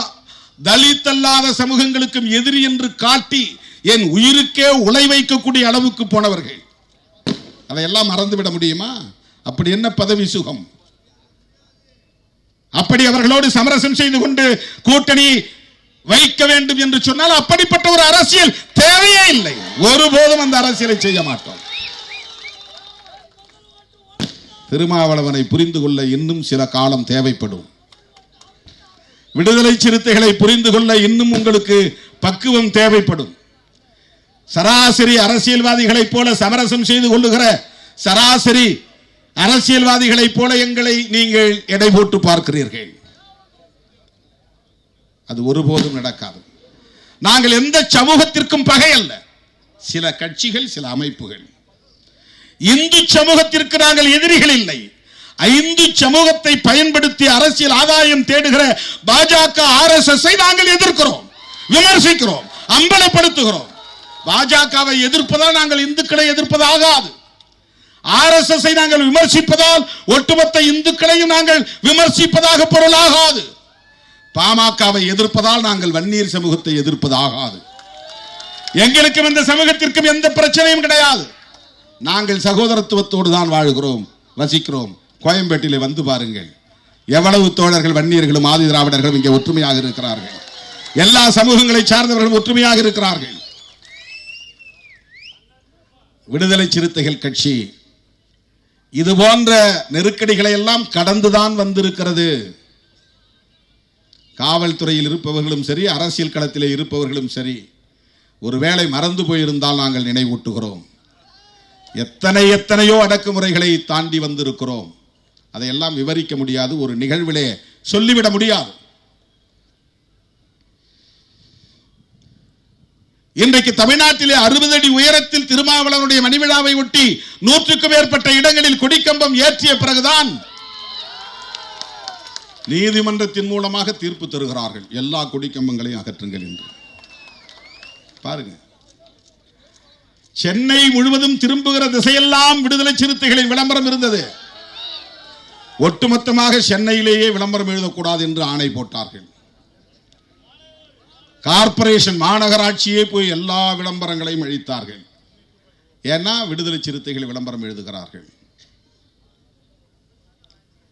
தலித் அல்லாத சமூகங்களுக்கும் எதிரி என்று காட்டி என் உயிருக்கே உலை வைக்கக்கூடிய அளவுக்கு போனவர்கள். அதையெல்லாம் மறந்துவிட முடியுமா? அப்படி என்ன பதவி சுகம்? அப்படி அவர்களோடு சமரசம் செய்து கொண்டு கூட்டணி வைக்க வேண்டும் என்று சொன்னால் அப்படிப்பட்ட ஒரு அரசியல் தேவையே இல்லை. ஒருபோதும் அந்த அரசியலை செய்ய மாட்டோம். திருமாவளவனை புரிந்து கொள்ள இன்னும் சில காலம் தேவைப்படும். விடுதலை சிறுத்தைகளை புரிந்து கொள்ள இன்னும் உங்களுக்கு பக்குவம் தேவைப்படும். சராசரி அரசியல்வாதிகளைப் போல சமரசம் செய்து கொள்ளுகிற சராசரி அரசியல்வாதிகளைப் போல எங்களை நீங்கள் எடை போட்டு பார்க்கிறீர்கள். அது ஒருபோதும் நடக்காது. நாங்கள் எந்த சமூகத்திற்கும் பகை அல்ல. சில கட்சிகள், சில அமைப்புகள். இந்து சமூகத்திற்கு நாங்கள் எதிரிகள் இல்லை. இந்து சமூகத்தை பயன்படுத்தி அரசியல் ஆதாயம் தேடுகிற பாஜக RSS நாங்கள் எதிர்க்கிறோம், விமர்சிக்கிறோம், அம்பலப்படுத்துகிறோம். பாஜகவை எதிர்ப்பதால் நாங்கள் இந்துக்களை எதிர்ப்பதாகாது. RSS நாங்கள் விமர்சிப்பதால் ஒட்டுமொத்த இந்துக்களையும் நாங்கள் விமர்சிப்பதாக பொருளாகாது. பாமகவை எதிர்ப்பதால் நாங்கள் வன்னியர் சமூகத்தை எதிர்ப்பதாகாது. எங்களுக்கும் இந்த சமூகத்திற்கும் எந்த பிரச்சனையும் கிடையாது. நாங்கள் சகோதரத்துவத்தோடு தான் வாழ்கிறோம், வசிக்கிறோம். கோயம்பேட்டிலே வந்து பாருங்கள், எவ்வளவு தோழர்கள் வன்னியர்களும் ஆதி திராவிடர்களும் இங்கே ஒற்றுமையாக இருக்கிறார்கள். எல்லா சமூகங்களை சார்ந்தவர்களும் ஒற்றுமையாக இருக்கிறார்கள். விடுதலை சிறுத்தைகள் கட்சி இது போன்ற நெருக்கடிகளை எல்லாம் கடந்துதான் வந்திருக்கிறது. காவல்துறையில் இருப்பவர்களும் சரி, அரசியல் களத்திலே இருப்பவர்களும் சரி, ஒருவேளை மறந்து போயிருந்தால் நாங்கள் நினைவூட்டுகிறோம். எத்தனையோ அடக்குமுறைகளை தாண்டி வந்திருக்கிறோம். அதையெல்லாம் விவரிக்க முடியாது, ஒரு நிகழ்விலே சொல்லிவிட முடியாது. இன்றைக்கு தமிழ்நாட்டிலே 60 அடி உயரத்தில் திருமாவளவனுடைய மணிவிழாவை ஒட்டி 100க்கும் மேற்பட்ட இடங்களில் கொடிக்கம்பம் ஏற்றிய பிறகுதான் நீதிமன்றத்தின் மூலமாக தீர்ப்பு தருகிறார்கள், எல்லா கொடிக்கம்பங்களையும் அகற்றுங்கள் என்று. பாருங்க, சென்னை முழுவதும் திரும்புகிற திசையெல்லாம் விடுதலை சிறுத்தைகளின் விளம்பரம் இருந்தது. ஒட்டுமொத்தமாக சென்னையிலேயே விளம்பரம் எழுதக்கூடாது என்று ஆணை போட்டார்கள். கார்ப்பரேஷன் மாநகராட்சியே போய் எல்லா விளம்பரங்களையும் அழித்தார்கள். ஏன்னா விடுதலை சிறுத்தைகள் விளம்பரம் எழுதுகிறார்கள்.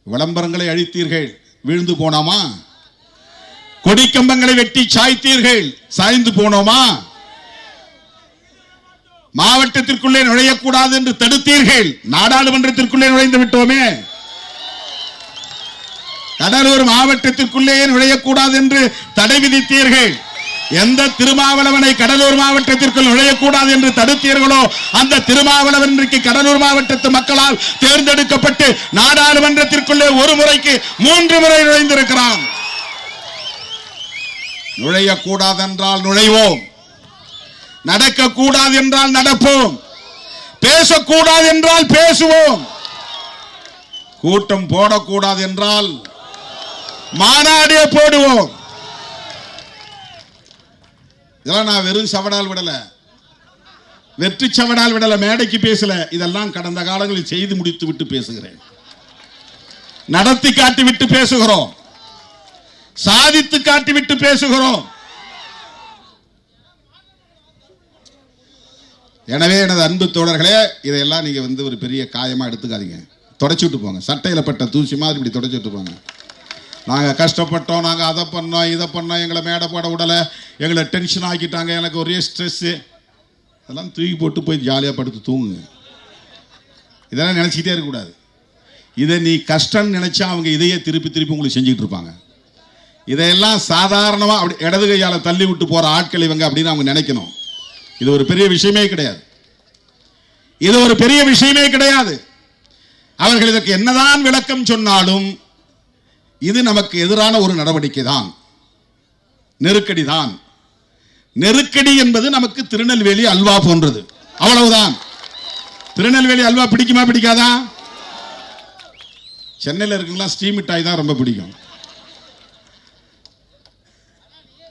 விளம்பரங்களை அழித்தீர்கள், விழுந்து போனோமா? கொடிக்கம்பங்களை வெட்டி சாய்த்தீர்கள், சாய்ந்து போனோமா? மாவட்டத்திற்குள்ளே நுழையக்கூடாது என்று தடுத்தீர்கள், நாடாளுமன்றத்திற்குள்ளே நுழைந்து விட்டோமே. கடலூர் மாவட்டத்திற்குள்ளே நுழையக்கூடாது என்று தடை விதித்தீர்கள், எந்த திருமாவளவனை கடலூர் மாவட்டத்திற்குள் நுழையக்கூடாது என்று தடுத்தீர்களோ அந்த திருமாவளவன் இன்றைக்கு கடலூர் மாவட்டத்து மக்களால் தேர்ந்தெடுக்கப்பட்டு நாடாளுமன்றத்திற்குள்ளே ஒரு முறைக்கு 3 முறை நுழைந்திருக்கிறான். நுழையக்கூடாது என்றால் நுழைவோம், நடக்கக்கூடாது என்றால் நடப்போம், பேசக்கூடாது என்றால் பேசுவோம், கூட்டம் போடக்கூடாது என்றால் மாநாடே போடுவோம். இதெல்லாம் நான் வெறும் சவடால் விடல, வெற்றி சவடால் விடல, மேடைக்கு பேசல. இதெல்லாம் கடந்த காலங்களில் செய்து முடித்து விட்டு பேசுகிறேன், நடத்தி காட்டி விட்டு பேசுகிறோம், சாதித்து காட்டி விட்டு பேசுகிறோம். எனவே எனது அன்பு தோழர்களே, இதையெல்லாம் நீங்க ஒரு பெரிய காயமா எடுத்துக்காதீங்க, தொடச்சி விட்டு போங்க. சட்டையில பட்ட தூசி மாதிரி இப்படி தொடச்சி விட்டு போங்க. நாங்கள் கஷ்டப்பட்டோம், நாங்கள் அதை பண்ணோம் இதை பண்ணோம், எங்களை மேடை போட விடலை, எங்களை டென்ஷன் ஆக்கிட்டாங்க, எனக்கு ஒரே ஸ்ட்ரெஸ்ஸு, அதெல்லாம் தூக்கி போட்டு போய் ஜாலியாக படுத்து தூங்குங்க. இதெல்லாம் நினச்சிக்கிட்டே இருக்கக்கூடாது. இதை நீ கஷ்டம்னு நினச்சா அவங்க இதையே திருப்பி திருப்பி உங்களுக்கு செஞ்சுக்கிட்டு இருப்பாங்க. இதையெல்லாம் சாதாரணமாக அப்படி இடது கையால் தள்ளி விட்டு போகிற ஆட்கள் இவங்க அப்படின்னு அவங்க நினைக்கணும். இது ஒரு பெரிய விஷயமே கிடையாது, இது ஒரு பெரிய விஷயமே கிடையாது. அவர்கள் இதற்கு என்னதான் விளக்கம் சொன்னாலும் இது நமக்கு எதிரான ஒரு நடவடிக்கை தான், நெருக்கடி தான். நெருக்கடி என்பது நமக்கு திருநெல்வேலி அல்வா போன்றது, அவ்வளவுதான். திருநெல்வேலி அல்வா பிடிக்குமா பிடிக்காதா? சென்னையில் இருக்குங்களா ஸ்டீம் மிட்டாய் தான் ரொம்ப பிடிக்கும்.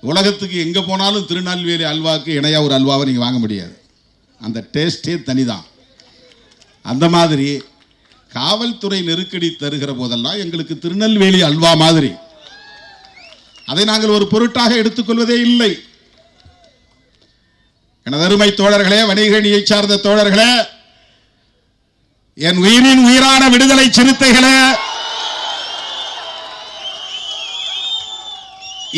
உலகத்துக்கு எங்க போனாலும் திருநெல்வேலி அல்வாவுக்கு இணையா ஒரு அல்வாவை நீங்க வாங்க முடியாது, அந்த டேஸ்டே தனிதான். அந்த மாதிரி காவல்துறை நெருக்கடி தருகிற போதெல்லாம் எங்களுக்கு திருநெல்வேலி அல்வா மாதிரி, அதை நாங்கள் ஒரு பொருட்டாக எடுத்துக்கொள்வதே இல்லை. எனது அருமை தோழர்களே, வணிகணியை சார்ந்த தோழர்களே, என் உயிரின் உயிரான விடுதலை சிறுத்தைகளே,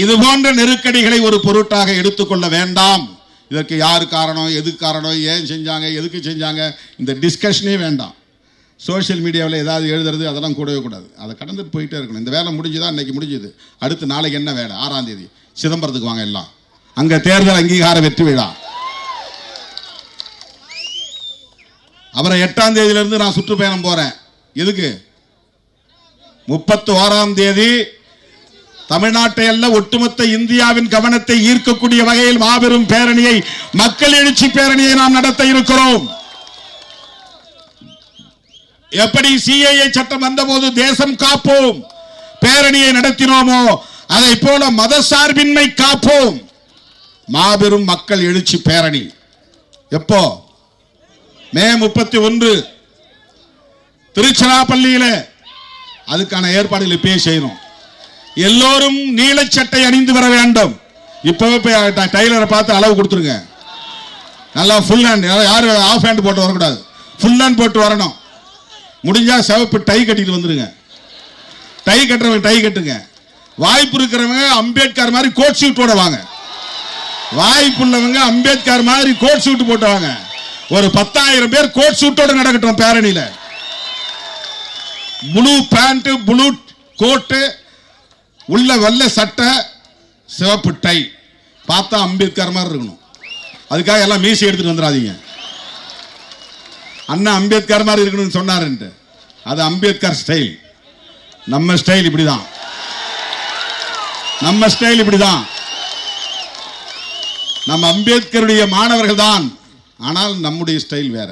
இது போன்ற நெருக்கடிகளை ஒரு பொருட்டாக எடுத்துக்கொள்ள வேண்டாம். இதற்கு யாரு காரணம், எது காரணம், ஏன் செஞ்சாங்க, எதுக்கு செஞ்சாங்க, இந்த டிஸ்கஷனே வேண்டாம். சோஷியல் மீடியாவில் ஏதாவது எழுதுறது அதெல்லாம் கூடவே கூடாது, அதை கடந்துட்டு போயிட்டே இருக்கணும். இந்த வேலை முடிஞ்சுதான், இன்னைக்கு முடிஞ்சுது, அடுத்து நாளைக்கு என்ன வேலை? 6ஆம் தேதி சிதம்பரத்துக்கு வாங்க, எல்லாம் அங்க தேர்தல் அங்கீகார வெற்றி விழா. அப்புறம் 8ஆம் தேதியிலிருந்து நான் சுற்றுப்பயணம் போறேன். எதுக்கு? 31ஆம் தேதி தமிழ்நாட்டை அல்ல ஒட்டுமொத்த இந்தியாவின் கவனத்தை ஈர்க்கக்கூடிய வகையில் மாபெரும் பேரணியை, மக்கள் எழுச்சி பேரணியை நாம் நடத்த இருக்கிறோம். எப்படி சிஏஏ சட்டம் வந்தபோது தேசம் காப்போம் பேரணியை நடத்தினோமோ அதை போல மத சார்பின்மை காப்போம் மாபெரும் மக்கள் எழுச்சி பேரணி. எப்போ? மே 31 திருச்சிராப்பள்ளியில. அதுக்கான ஏற்பாடுகள் இப்பயே செய்யணும். எல்லோரும் நீலச்சட்டை அணிந்து வர வேண்டும். இப்பவே போய் டைலரை பார்த்து அளவு கொடுத்துருங்க. நல்லா ஃபுல் ஹேண்ட், யாரும் ஆஃப் ஹேண்ட் போட்டு வரக்கூடாது, ஃபுல் ஹேண்ட் போட்டு வரணும். முடிஞ்சா சிவப்பு டை கட்டிட்டு வந்துருங்க. டை கட்டுறவங்க டை கட்டுங்க. வாய்ப்பு இருக்கிறவங்க அம்பேத்கர் மாதிரி கோட் சூட் போட வாங்க. வாய்ப்பு உள்ளவங்க அம்பேத்கர் மாதிரி கோட் சூட் போட்டு வாங்க. ஒரு 10,000 பேர் கோட் சூட்டோட நடக்கட்டும் பேரணியில. ப்ளூ பேண்ட், ப்ளூ கோட்டு, உள்ள வெள்ளை சட்டை, சிவப்பு டை, பார்த்தா அம்பேத்கர் மாதிரி இருக்கணும். அதுக்காக எல்லாம் மீசி எடுத்துட்டு வந்துடாதீங்க. அண்ணா அம்பேத்கர் மாதிரி இருக்கணும்னு சொன்னாருன்ட்டு, அது அம்பேத்கர் ஸ்டைல். நம்ம ஸ்டைல் இப்படிதான், நம்ம ஸ்டைல் இப்படிதான். நம்ம அம்பேத்கருடைய மாணவர்கள் தான், ஆனால் நம்முடைய ஸ்டைல் வேற.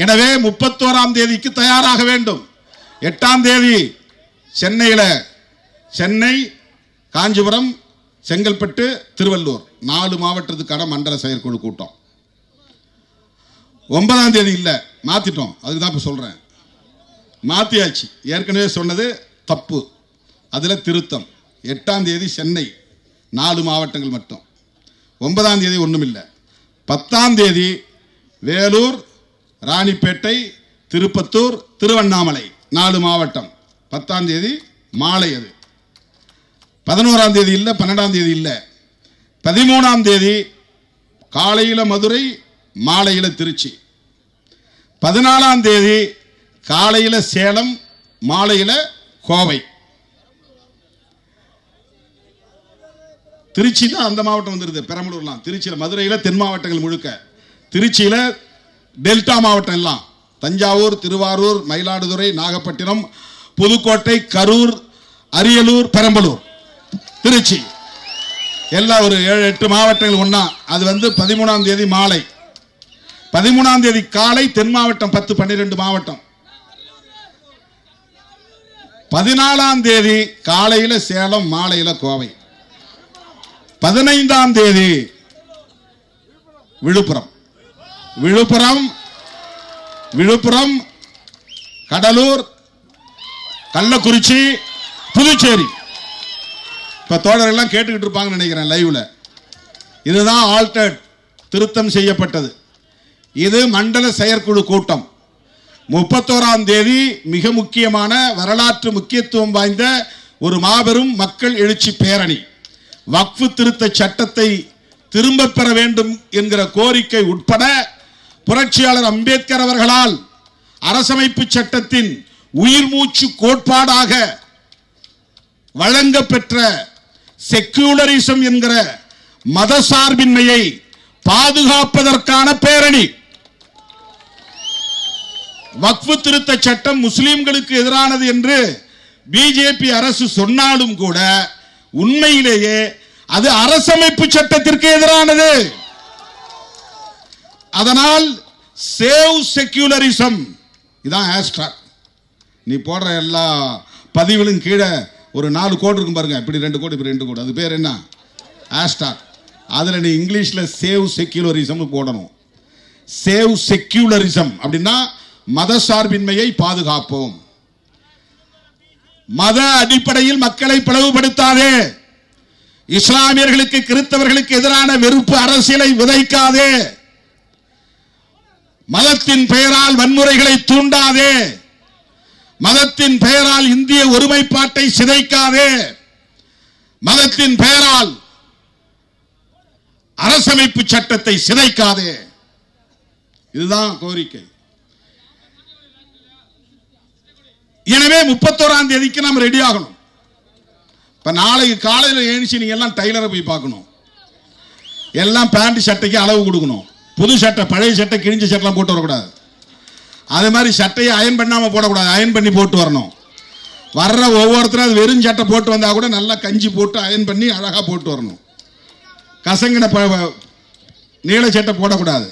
எனவே 31ஆம் தேதிக்கு தயாராக வேண்டும். 8ஆம் தேதி சென்னையில், சென்னை, காஞ்சிபுரம், செங்கல்பட்டு, திருவள்ளூர் 4 மாவட்டத்துக்கான மண்டல செயற்குழு கூட்டம். 9ஆம் தேதி இல்லை, மாத்திட்டோம். அதுக்கு தான் இப்போ சொல்றேன், மாத்தியாச்சு. ஏற்கனவே சொன்னது தப்பு, அதில் திருத்தம். 8ஆம் தேதி சென்னை, 4 மாவட்டங்கள் மட்டும். 9ஆம் தேதி ஒன்றும் இல்லை. 10ஆம் தேதி வேலூர், ராணிப்பேட்டை, திருப்பத்தூர், திருவண்ணாமலை 4 மாவட்டம். 10ஆம் தேதி மாலை. அது 11ஆம் தேதி இல்லை, 12ஆம் தேதி இல்லை. 13ஆம் தேதி காலையில் மதுரை, மாலையில் திருச்சி. 14ஆம் தேதி காலையில் சேலம், மாலையில் கோவை. திருச்சி தான் அந்த மாவட்டம் வந்துருது, பெரம்பலூர்லாம். திருச்சியில், மதுரையில் தென் மாவட்டங்கள் முழுக்க, திருச்சியில் டெல்டா மாவட்டம் எல்லாம், தஞ்சாவூர், திருவாரூர், மயிலாடுதுறை, நாகப்பட்டினம், புதுக்கோட்டை, கரூர், அரியலூர், பெரம்பலூர், திருச்சி எல்லாம் ஒரு 7-8 மாவட்டங்கள் ஒன்றா. அது வந்து 13ஆம் தேதி மாலை, 13ஆம் தேதி காலை தென் மாவட்டம் 10-12 மாவட்டம், 14ஆம் தேதி காலையில் சேலம், மாலையில் கோவை, 15ஆம் தேதி விழுப்புரம், விழுப்புரம், கடலூர், கள்ளக்குறிச்சி, புதுச்சேரி. இப்ப தோழர்கள் கேட்டுக்கிட்டு இருப்பாங்கன்னு நினைக்கிறேன் லைவ்ல. இதுதான் ஆல்டர்ட், திருத்தம் செய்யப்பட்டது. இது மண்டல செயற்குழு கூட்டம். 31ஆம் தேதி மிக முக்கியமான வரலாற்று முக்கியத்துவம் வாய்ந்த ஒரு மாபெரும் மக்கள் எழுச்சி பேரணி. வக்ஃபு திருத்த சட்டத்தை திரும்ப பெற வேண்டும் என்கிற கோரிக்கை உட்பட புரட்சியாளர் அம்பேத்கர் அவர்களால் அரசமைப்பு சட்டத்தின் உயிர் மூச்சு கோட்பாடாக வழங்கப்பெற்ற செக்யூலரிசம் என்கிற மதசார்பின்மையை பாதுகாப்பதற்கான பேரணி. வக்ஃபு திருத்த சட்டம் முஸ்லிம்களுக்கு எதிரானது என்று பிஜேபி அரசு சொன்னாலும் கூட உண்மையிலேயே அது அரசமைப்பு சட்டத்திற்கு எதிரானது. அதனால் சேவ் செக்யூலரிசம் இதான் ஹேஷ்டாக். நீ போடுற எல்லா பதிவுகளும் கீழே ஒரு 4 கோடு இருக்கும் பாருங்க, இப்படி 2 கோடு, இப்படி 2 கோடு, அது பேர் என்ன? ஹேஷ்டாக். அதில் நீ இங்கிலீஷில் சேவ் செக்யூலரிசம் போடணும். சேவ் செக்யூலரிசம் அப்படின்னா மதசார்பின்மையை பாதுகாப்போம். மத அடிப்படையில் மக்களை பிளவுபடுத்தாதே. இஸ்லாமியர்களுக்கு, கிறிஸ்தவர்களுக்கு எதிரான வெறுப்பு அரசியலை விதைக்காதே. மதத்தின் பெயரால் வன்முறைகளை தூண்டாதே. மதத்தின் பெயரால் இந்திய ஒருமைப்பாட்டை சிதைக்காதே. மதத்தின் பெயரால் அரசமைப்பு சட்டத்தை சிதைக்காதே. இதுதான் கோரிக்கை. எனவே 31ஆம் தேதிக்கு நாம் ரெடி ஆகணும். இப்ப நாளைக்கு காலையில் எழுந்துச்சு நீங்க எல்லாம் டைலரை போய் பார்க்கணும். எல்லாம் பேண்ட் சட்டைக்கு அளவு கொடுக்கணும். புது சட்டை, பழைய சட்டை, கிழிஞ்ச சட்டைலாம் போட்டு வரக்கூடாது. அதே மாதிரி சட்டையை அயன் பண்ணாம போடக்கூடாது, அயன் பண்ணி போட்டு வரணும். வர்ற ஒவ்வொருத்தரும் அது வெறும் சட்டை போட்டு வந்தா கூட நல்லா கஞ்சி போட்டு அயன் பண்ணி அழகா போட்டு வரணும். கசங்கின நீல சட்டை போடக்கூடாது.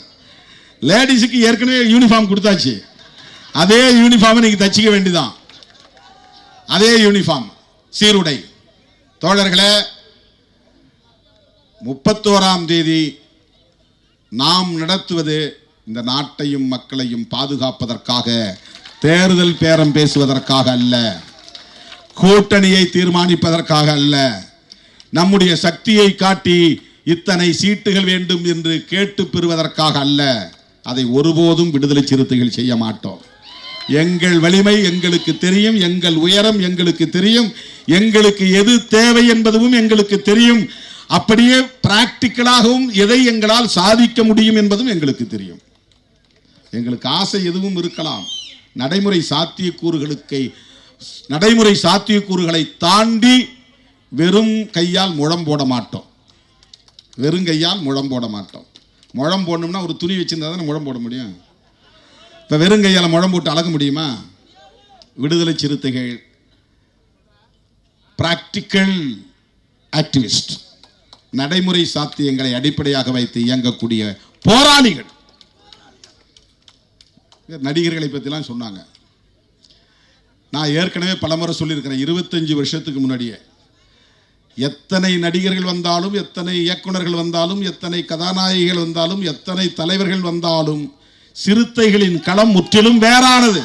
லேடிஸுக்கு ஏற்கனவே யூனிஃபார்ம் கொடுத்தாச்சு, அதே யூனிஃபார்மை நீங்க தச்சிக்க வேண்டியதான். அதே யூனிஃபார்ம், சீருடை. தோழர்களே, 31ஆம் தேதி நாம் நடத்துவது இந்த நாட்டையும் மக்களையும் பாதுகாப்பதற்காக, தேர்தல் பேரம் பேசுவதற்காக அல்ல, கூட்டணியை தீர்மானிப்பதற்காக அல்ல, நம்முடைய சக்தியை காட்டி இத்தனை சீட்டுகள் வேண்டும் என்று கேட்டு பெறுவதற்காக அல்ல. அதை ஒருபோதும் விடுதலை சிறுத்தைகள் செய்ய மாட்டோம். எங்கள் வலிமை எங்களுக்கு தெரியும், எங்கள் உயரம் எங்களுக்கு தெரியும், எங்களுக்கு எது தேவை என்பதும் எங்களுக்கு தெரியும். அப்படியே பிராக்டிக்கலாகவும் எதை எங்களால் சாதிக்க முடியும் என்பதும் எங்களுக்கு தெரியும். எங்களுக்கு ஆசை எதுவும் இருக்கலாம், நடைமுறை சாத்தியக்கூறுகளை தாண்டி வெறும் கையால் முழம் போட மாட்டோம். வெறும் கையால் முழம் போட மாட்டோம். முழம் போடணும்னா ஒரு துணி வச்சிருந்தா தானே முழம் போட முடியும். இப்போ வெறும் கையால் முழம் போட்டு அழக முடியுமா? விடுதலை சிறுத்தைகள் பிராக்டிக்கல் ஆக்டிவிஸ்ட், நடைமுறை சாத்தியங்களை அடிப்படையாக வைத்து இயங்கக்கூடிய போராளிகள். நடிகர்களை பற்றிலாம் சொன்னாங்க. நான் ஏற்கனவே பலமுறை சொல்லியிருக்கிறேன். 25 வருஷத்துக்கு முன்னாடியே எத்தனை நடிகர்கள் வந்தாலும், எத்தனை இயக்குனர்கள் வந்தாலும், எத்தனை கதாநாயகிகள் வந்தாலும், எத்தனை தலைவர்கள் வந்தாலும் சிறுத்தைகளின் களம் முற்றிலும் வேறானது,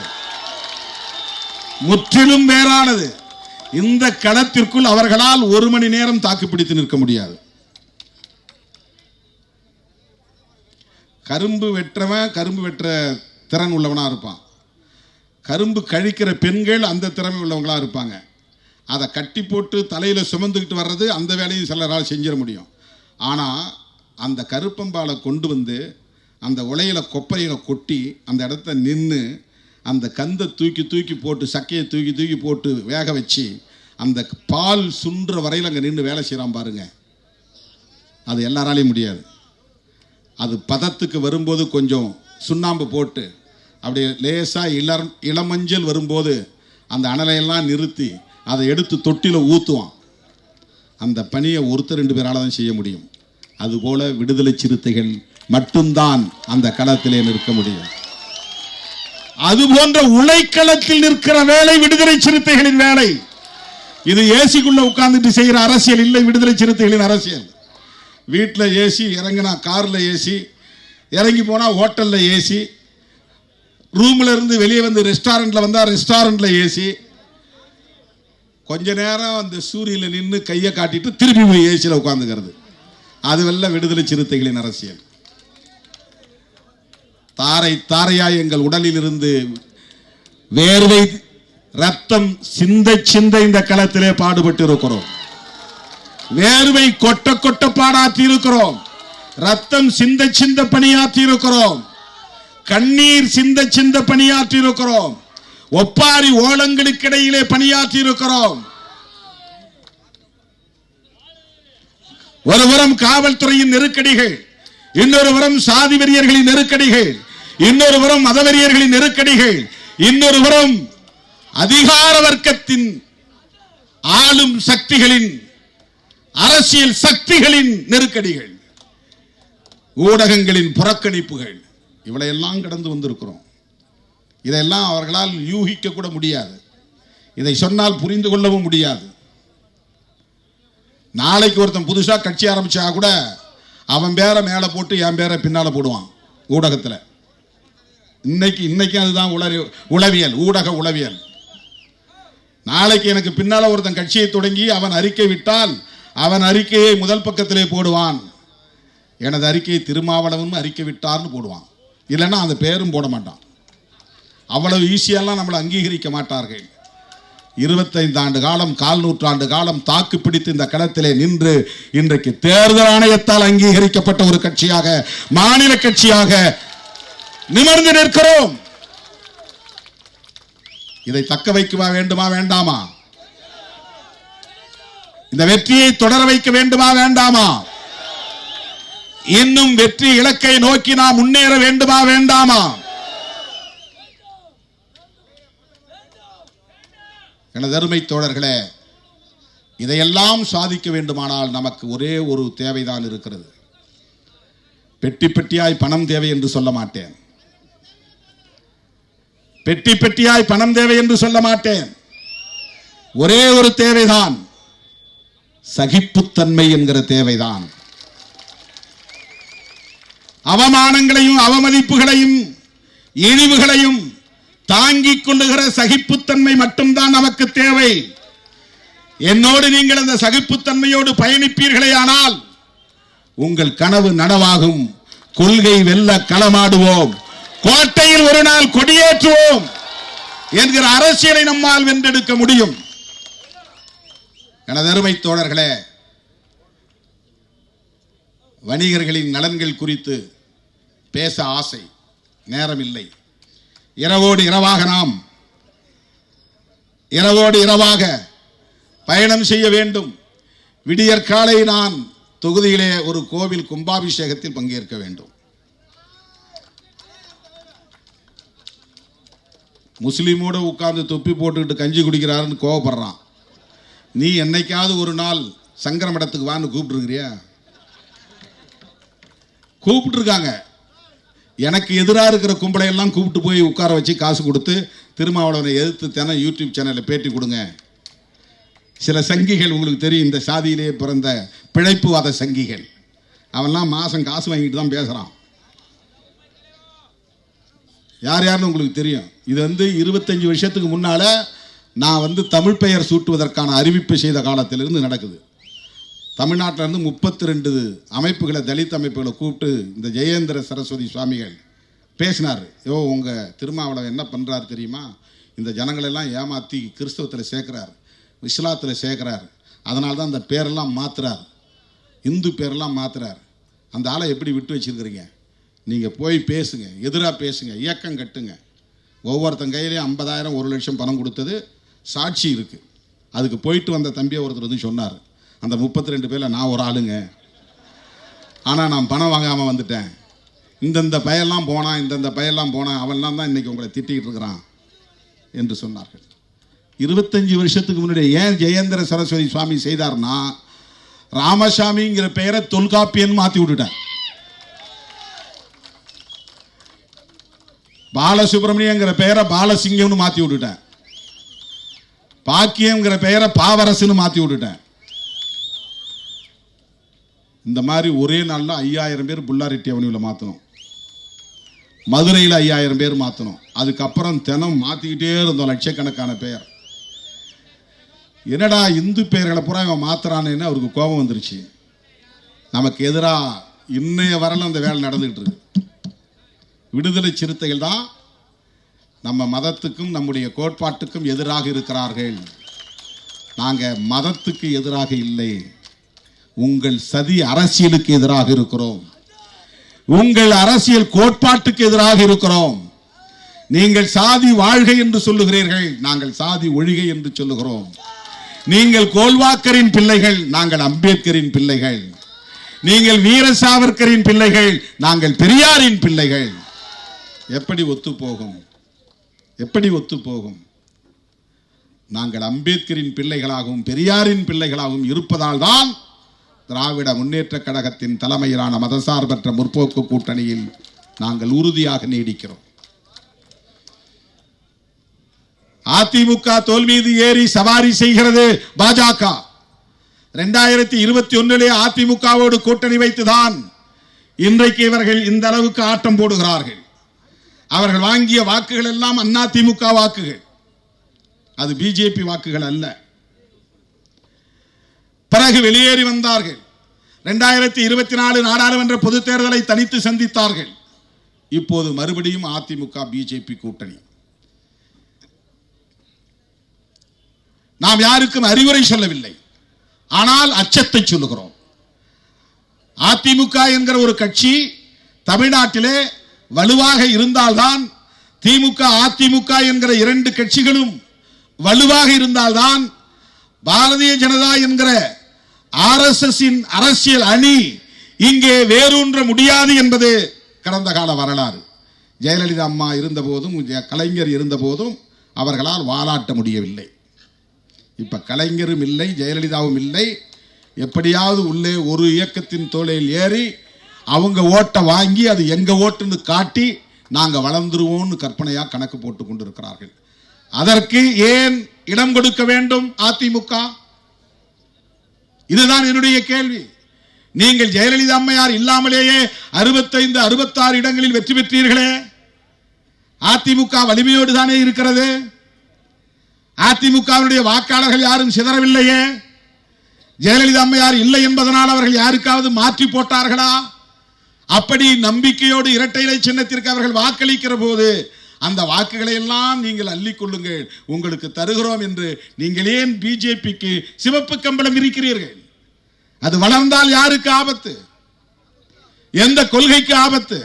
முற்றிலும் வேறானது. இந்த களத்திற்குள் அவர்களால் 1 மணி நேரம் தாக்குப்பிடித்து நிற்க முடியாது. கரும்பு வெற்றவன் கரும்பு வெற்ற திறன் உள்ளவனா இருப்பான். கரும்பு கழிக்கிற பெண்கள் அந்த திறமை உள்ளவங்களா இருப்பாங்க. அதை கட்டி போட்டு தலையில சுமந்துக்கிட்டு வர்றது அந்த வேலையும் சிலரால் செஞ்சிட முடியும். ஆனால் அந்த கருப்பம்பாலை கொண்டு வந்து அந்த உலையில கொப்பையில கொட்டி அந்த இடத்த நின்று அந்த கந்தை தூக்கி தூக்கி போட்டு, சக்கையை தூக்கி தூக்கி போட்டு வேக வச்சு அந்த பால் சுன்ற வரையில் அங்கே நின்று வேலை செய்கிறான் பாருங்க. அது எல்லாராலையும் முடியாது. அது பதத்துக்கு வரும்போது கொஞ்சம் சுண்ணாம்பு போட்டு அப்படியே லேசாக இளமஞ்சள் வரும்போது அந்த அனலையெல்லாம் நிறுத்தி அதை எடுத்து தொட்டியில் ஊற்றுவான். அந்த பணியை ஒருத்தர் 2 பேரால் தான் செய்ய முடியும். அதுபோல விடுதலை சிறுத்தைகள் மட்டும்தான் அந்த களத்திலே நிற்க முடியும். அதுபோன்ற உழைக்களத்தில் நிற்கிற வேலை விடுதலை சிறுத்தைகளின் வேலை. இது ஏசிக்குள்ள உட்கார்ந்துட்டு செய்கிற அரசியல் இல்லை. விடுதலை சிறுத்தைகளின் அரசியல் வீட்டில் ஏசி, இறங்கினா காரில் ஏசி, இறங்கி போனால் ஹோட்டலில் ஏசி, ரூமில் இருந்து வெளியே வந்து ரெஸ்டாரண்ட்டில் வந்தால் ரெஸ்டாரண்ட்டில் ஏசி, கொஞ்ச நேரம் அந்த சூரியனில் நின்று கையை காட்டிட்டு திருப்பி போய் ஏசியில் உட்காந்துக்கிறது. அதுவல்ல விடுதலை சிறுத்தைகளின் அரசியல். தாரை தாரையாய் எங்கள் உடலில் இருந்து வேர்வை ரத்தம் சிந்த இந்த களத்திலே பாடுபட்டு இருக்கிறோம். வேர்வை கொட்ட கொட்ட பாடாத்தி இருக்கிறோம். ரத்தம் சிந்த பணியாற்றி இருக்கிறோம். கண்ணீர் சிந்த பணியாற்றி இருக்கிறோம். ஒப்பாரி ஓலங்களுக்கு இடையிலே பணியாற்றி இருக்கிறோம். ஒருபுறம் காவல்துறையின் நெருக்கடிகள், இன்னொரு புறம் சாதி வெறியர்களின் நெருக்கடிகள், இன்னொரு புறம் மதவெறியர்களின் நெருக்கடிகள், இன்னொரு புறம் அதிகார வர்க்கத்தின் ஆளும் சக்திகளின் அரசியல் சக்திகளின் நெருக்கடிகள், ஊடகங்களின் புறக்கணிப்புகள், இவளையெல்லாம் கடந்து வந்திருக்கிறோம். இதெல்லாம் அவர்களால் யூகிக்க கூட முடியாது. இதை சொன்னால் புரிந்து கொள்ளவும் முடியாது. நாளைக்கு ஒருத்தன் புதுசாக கட்சி ஆரம்பிச்சா கூட அவன் பேரை மேலே போட்டு என் பேரை பின்னால் போடுவான் ஊடகத்தில். இன்னைக்கு அதுதான் உளவியல், ஊடக உளவியல். நாளைக்கு எனக்கு பின்னால் ஒருத்தன் கட்சியை தொடங்கி அவன் அறிக்கை விட்டால் அவன் அறிக்கையை முதல் பக்கத்திலே போடுவான். எனது அறிக்கையை திருமாவளவன் அறிக்கை விட்டார்னு போடுவான். இல்லைன்னா அந்த பேரும் போட மாட்டான். அவ்வளவு ஈஸியெல்லாம் நம்மளை அங்கீகரிக்க மாட்டார்கள். 25 ஆண்டு காலம், 4 நூற்றாண்டு காலம் தாக்கு பிடித்து இந்த களத்திலே நின்று இன்றைக்கு தேர்தல் ஆணையத்தால் அங்கீகரிக்கப்பட்ட ஒரு கட்சியாக, மாநில கட்சியாக நிமிர்ந்து நிற்கிறோம். இதை தக்க வைக்க வேண்டுமா வேண்டாமா? இந்த வெற்றியை தொடர வைக்க வேண்டுமா வேண்டாமா? இன்னும் வெற்றி இலக்கை நோக்கி நாம் முன்னேற வேண்டுமா வேண்டாமா? எனது அருமை தோழர்களே, இதையெல்லாம் சாதிக்க வேண்டுமானால் நமக்கு ஒரே ஒரு தேவைதான் இருக்கிறது. பெட்டி பெட்டியாய் பணம் தேவை என்று சொல்ல மாட்டேன். பெட்டி பெட்டியாய் பணம் தேவை என்று சொல்ல மாட்டேன். ஒரே ஒரு தேவைதான், சகிப்புத்தன்மை என்கிற தேவைதான். அவமானங்களையும் அவமதிப்புகளையும் இழிவுகளையும் தாங்கிக் கொள்ளுகிற சகிப்புத்தன்மை மட்டும்தான் நமக்கு தேவை. என்னோடு நீங்கள் அந்த சகிப்புத்தன்மையோடு பயணிப்பீர்களே ஆனால் உங்கள் கனவு நனவாகும். கொள்கை வெல்ல களமாடுவோம், கோட்டையில் ஒரு நாள் கொடியேற்றுவோம் என்கிற அரசியலை நம்மால் வென்றெடுக்க முடியும். எனது அருமை தோழர்களே, வணிகர்களின் நலன்கள் குறித்து பேச ஆசை, நேரம் இல்லை. இரவோடு இரவாக பயணம் செய்ய வேண்டும். விடியற்காலை நான் தொகுதியிலே ஒரு கோவில் கும்பாபிஷேகத்தில் பங்கேற்க வேண்டும். முஸ்லீமோடு உட்கார்ந்து தொப்பி போட்டுக்கிட்டு கஞ்சி குடிக்கிறாருன்னு கோவப்படுறான். நீ என்னைக்காவது ஒரு நாள் சங்கர மடத்துக்கு வான்னு கூப்பிட்டுருக்கிறியா? கூப்பிட்டுருக்காங்க. எனக்கு எதிராக இருக்கிற கும்பலை எல்லாம் கூப்பிட்டு போய் உட்கார வச்சு காசு கொடுத்து திருமாவளவனை எதிர்த்து தினம் யூடியூப் சேனலில் பேட்டி கொடுங்க. சில சங்கிகள் உங்களுக்கு தெரியும், இந்த சாதியிலே பிறந்த பிழைப்புவாத சங்கிகள். அவன்லாம் மாதம் காசு வாங்கிட்டு தான் பேசுகிறான். யாருன்னு உங்களுக்கு தெரியும். இது 25 வருஷத்துக்கு முன்னால் நான் தமிழ் பெயர் சூட்டுவதற்கான அறிவிப்பு செய்த காலத்திலிருந்து நடக்குது. தமிழ்நாட்டிலிருந்து 32 அமைப்புகளை, தலித் அமைப்புகளை கூப்பிட்டு இந்த ஜெயேந்திர சரஸ்வதி சுவாமிகள் பேசினார். உங்கள் திருமாவளவன் என்ன பண்ணுறாரு தெரியுமா? இந்த ஜனங்களெல்லாம் ஏமாற்றி கிறிஸ்தவத்தில் சேர்க்குறார், இஸ்லாத்தில் சேர்க்குறார். அதனால தான் அந்த பேரெல்லாம் மாற்றுறார், இந்து பேரெல்லாம் மாற்றுறார். அந்த ஆளை எப்படி விட்டு வச்சுருக்கிறீங்க? நீங்கள் போய் பேசுங்க, எதிராக பேசுங்க, இயக்கம் கட்டுங்க. ஒவ்வொருத்தன் கையிலையும் 50,000 1 லட்சம் பணம் கொடுத்தது சாட்சி இருக்குது. அதுக்கு போயிட்டு வந்த தம்பியை ஒருத்தர் சொன்னார், அந்த 32 பேரில் நான் ஒரு ஆளுங்க. ஆனால் நான் பணம் வாங்காமல் வந்துட்டேன். இந்தந்த பயெல்லாம் போனான், இந்தந்த பயெல்லாம் போனான், அவன்லாம் தான் இன்னைக்கு உங்களை திட்டிக்கிட்டு இருக்கிறான் என்று சொன்னார்கள். 25 வருஷத்துக்கு முன்னாடி ஏன் ஜெயேந்திர சரஸ்வதி சுவாமி செய்தார்னா, ராமசாமிங்கிற பெயரை தொல்காப்பியன் மாற்றி விட்டுட்டார். பாலசுப்ரமணியங்கிற பெயரை பாலசிங்கம்னு மாற்றி விட்டுட்டேன். பாக்கியங்கிற பெயரை பாவரசுன்னு மாற்றி விட்டுட்டேன். இந்த மாதிரி ஒரே நாளில் 5000 பேர் புல்லாரெட்டி அவனியில் மாற்றணும். மதுரையில் 5000 பேர் மாற்றணும். அதுக்கப்புறம் தினம் மாற்றிக்கிட்டே இருந்தோம் லட்சக்கணக்கான பெயர். என்னடா இந்து பெயர்களை பூரா இவன் மாத்துறான்னு அவருக்கு கோபம் வந்துருச்சு. நமக்கு எதிராக இன்னைய வரலும் அந்த வேலை நடந்துகிட்டு இருக்கு. விடுதலை சிறுத்தைகள் தான் நம்ம மதத்துக்கும் நம்முடைய கோட்பாட்டுக்கும் எதிராக இருக்கிறார்கள். நாங்கள் மதத்துக்கு எதிராக இல்லை, உங்கள் சதி அரசியலுக்கு எதிராக இருக்கிறோம். உங்கள் அரசியல் கோட்பாட்டுக்கு எதிராக இருக்கிறோம். நீங்கள் சாதி வாழ்க என்று சொல்லுகிறீர்கள், நாங்கள் சாதி ஒழிக என்று சொல்லுகிறோம். நீங்கள் கோல்வாக்கரின் பிள்ளைகள், நாங்கள் அம்பேத்கரின் பிள்ளைகள். நீங்கள் வீர சாவர்கரின் பிள்ளைகள், நாங்கள் பெரியாரின் பிள்ளைகள். எப்படி ஒத்து போகும்? எப்படி ஒத்து போகும்? நாங்கள் அம்பேத்கரின் பிள்ளைகளாகவும் பெரியாரின் பிள்ளைகளாகவும் இருப்பதால் தான் திராவிட முன்னேற்ற கழகத்தின் தலைமையிலான மதசார்பற்ற முற்போக்கு கூட்டணியில் நாங்கள் உறுதியாக நீடிக்கிறோம். அதிமுக தோல் மீது ஏறி சவாரி செய்கிறது பாஜக. 2021 அதிமுகவோடு கூட்டணி வைத்துதான் இன்றைக்கு இவர்கள் இந்த அளவுக்கு ஆட்டம் போடுகிறார்கள். அவர்கள் வாங்கிய வாக்குகள் எல்லாம் அதிமுக வாக்குகள், அது பிஜேபி வாக்குகள் அல்ல. பிறகு வெளியேறி வந்தார்கள். 2024 நாடாளுமன்ற பொதுத் தேர்தலை தனித்து சந்தித்தார்கள். இப்போது மறுபடியும் அதிமுக பிஜேபி கூட்டணி. நாம் யாருக்கும் அறிவுரை சொல்லவில்லை, ஆனால் அச்சத்தை சொல்லுகிறோம். அதிமுக என்கிற ஒரு கட்சி தமிழ்நாட்டிலே வலுவாக இருந்தால்தான், திமுக அதிமுக என்கிற 2 கட்சிகளும் வலுவாக இருந்தால்தான் பாரதிய ஜனதா என்கிற RSS அரசியல் அணி இங்கே வேரூன்ற முடியாது என்பது கடந்த கால வரலாறு. ஜெயலலிதா அம்மா இருந்த போதும் கலைஞர் இருந்த போதும் அவர்களால் வாலாட்ட முடியவில்லை. இப்ப கலைஞரும் இல்லை, ஜெயலலிதாவும் இல்லை. எப்படியாவது உள்ளே ஒரு இயக்கத்தின் தோளில் ஏறி அவங்க ஓட்டை வாங்கி அது எங்க ஓட்டுன்னு காட்டி நாங்க வளர்ந்துருவோம்னு கற்பனையா கணக்கு போட்டு கொண்டிருக்கிறார்கள். அதற்கு ஏன் இடம் கொடுக்க வேண்டும் அதிமுக? இதுதான் என்னுடைய கேள்வி. நீங்கள் ஜெயலலிதா அம்மையார் இல்லாமலேயே 65, 66 இடங்களில் வெற்றி பெற்றீர்களே. அதிமுக வலிமையோடு தானே இருக்கிறது. அதிமுகவுடைய வாக்காளர்கள் யாரும் சிதறவில்லையே. ஜெயலலிதா அம்மையார் இல்லை என்பதனால் அவர்கள் யாருக்காவது மாற்றி போட்டார்களா? அப்படி நம்பிக்கையோடு இரட்டை இலை சின்னத்திற்கு அவர்கள் வாக்களிக்கிற போது அந்த வாக்குகளை எல்லாம் நீங்கள் அள்ளிக்கொள்ளுங்கள், உங்களுக்கு தருகிறோம் என்று நீங்கள் ஏன் பிஜேபிக்கு சிவப்பு கம்பளம் இருக்கிறீர்கள்? அது வளர்ந்தால் யாருக்கு ஆபத்து? எந்த கொள்கைக்கு ஆபத்து?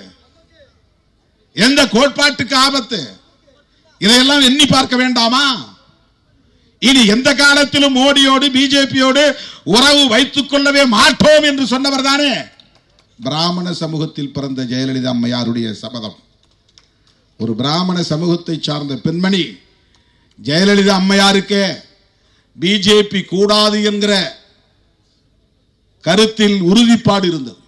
எந்த கோட்பாட்டுக்கு ஆபத்து? இதையெல்லாம் எண்ணி பார்க்க வேண்டாமா? இனி எந்த காலத்திலும் மோடியோடு பிஜேபியோடு உறவு வைத்துக் கொள்ளவே மாட்டோம் என்று சொன்னவர் தானே பிராமண சமூகத்தில் பிறந்த ஜெயலலிதா அம்மையாருடைய சபதம். ஒரு பிராமண சமூகத்தை சார்ந்த பெண்மணி ஜெயலலிதா அம்மையாருக்கு பிஜேபி கூடாது என்கிற கருத்தில் உறுதிப்பாடு இருந்தது.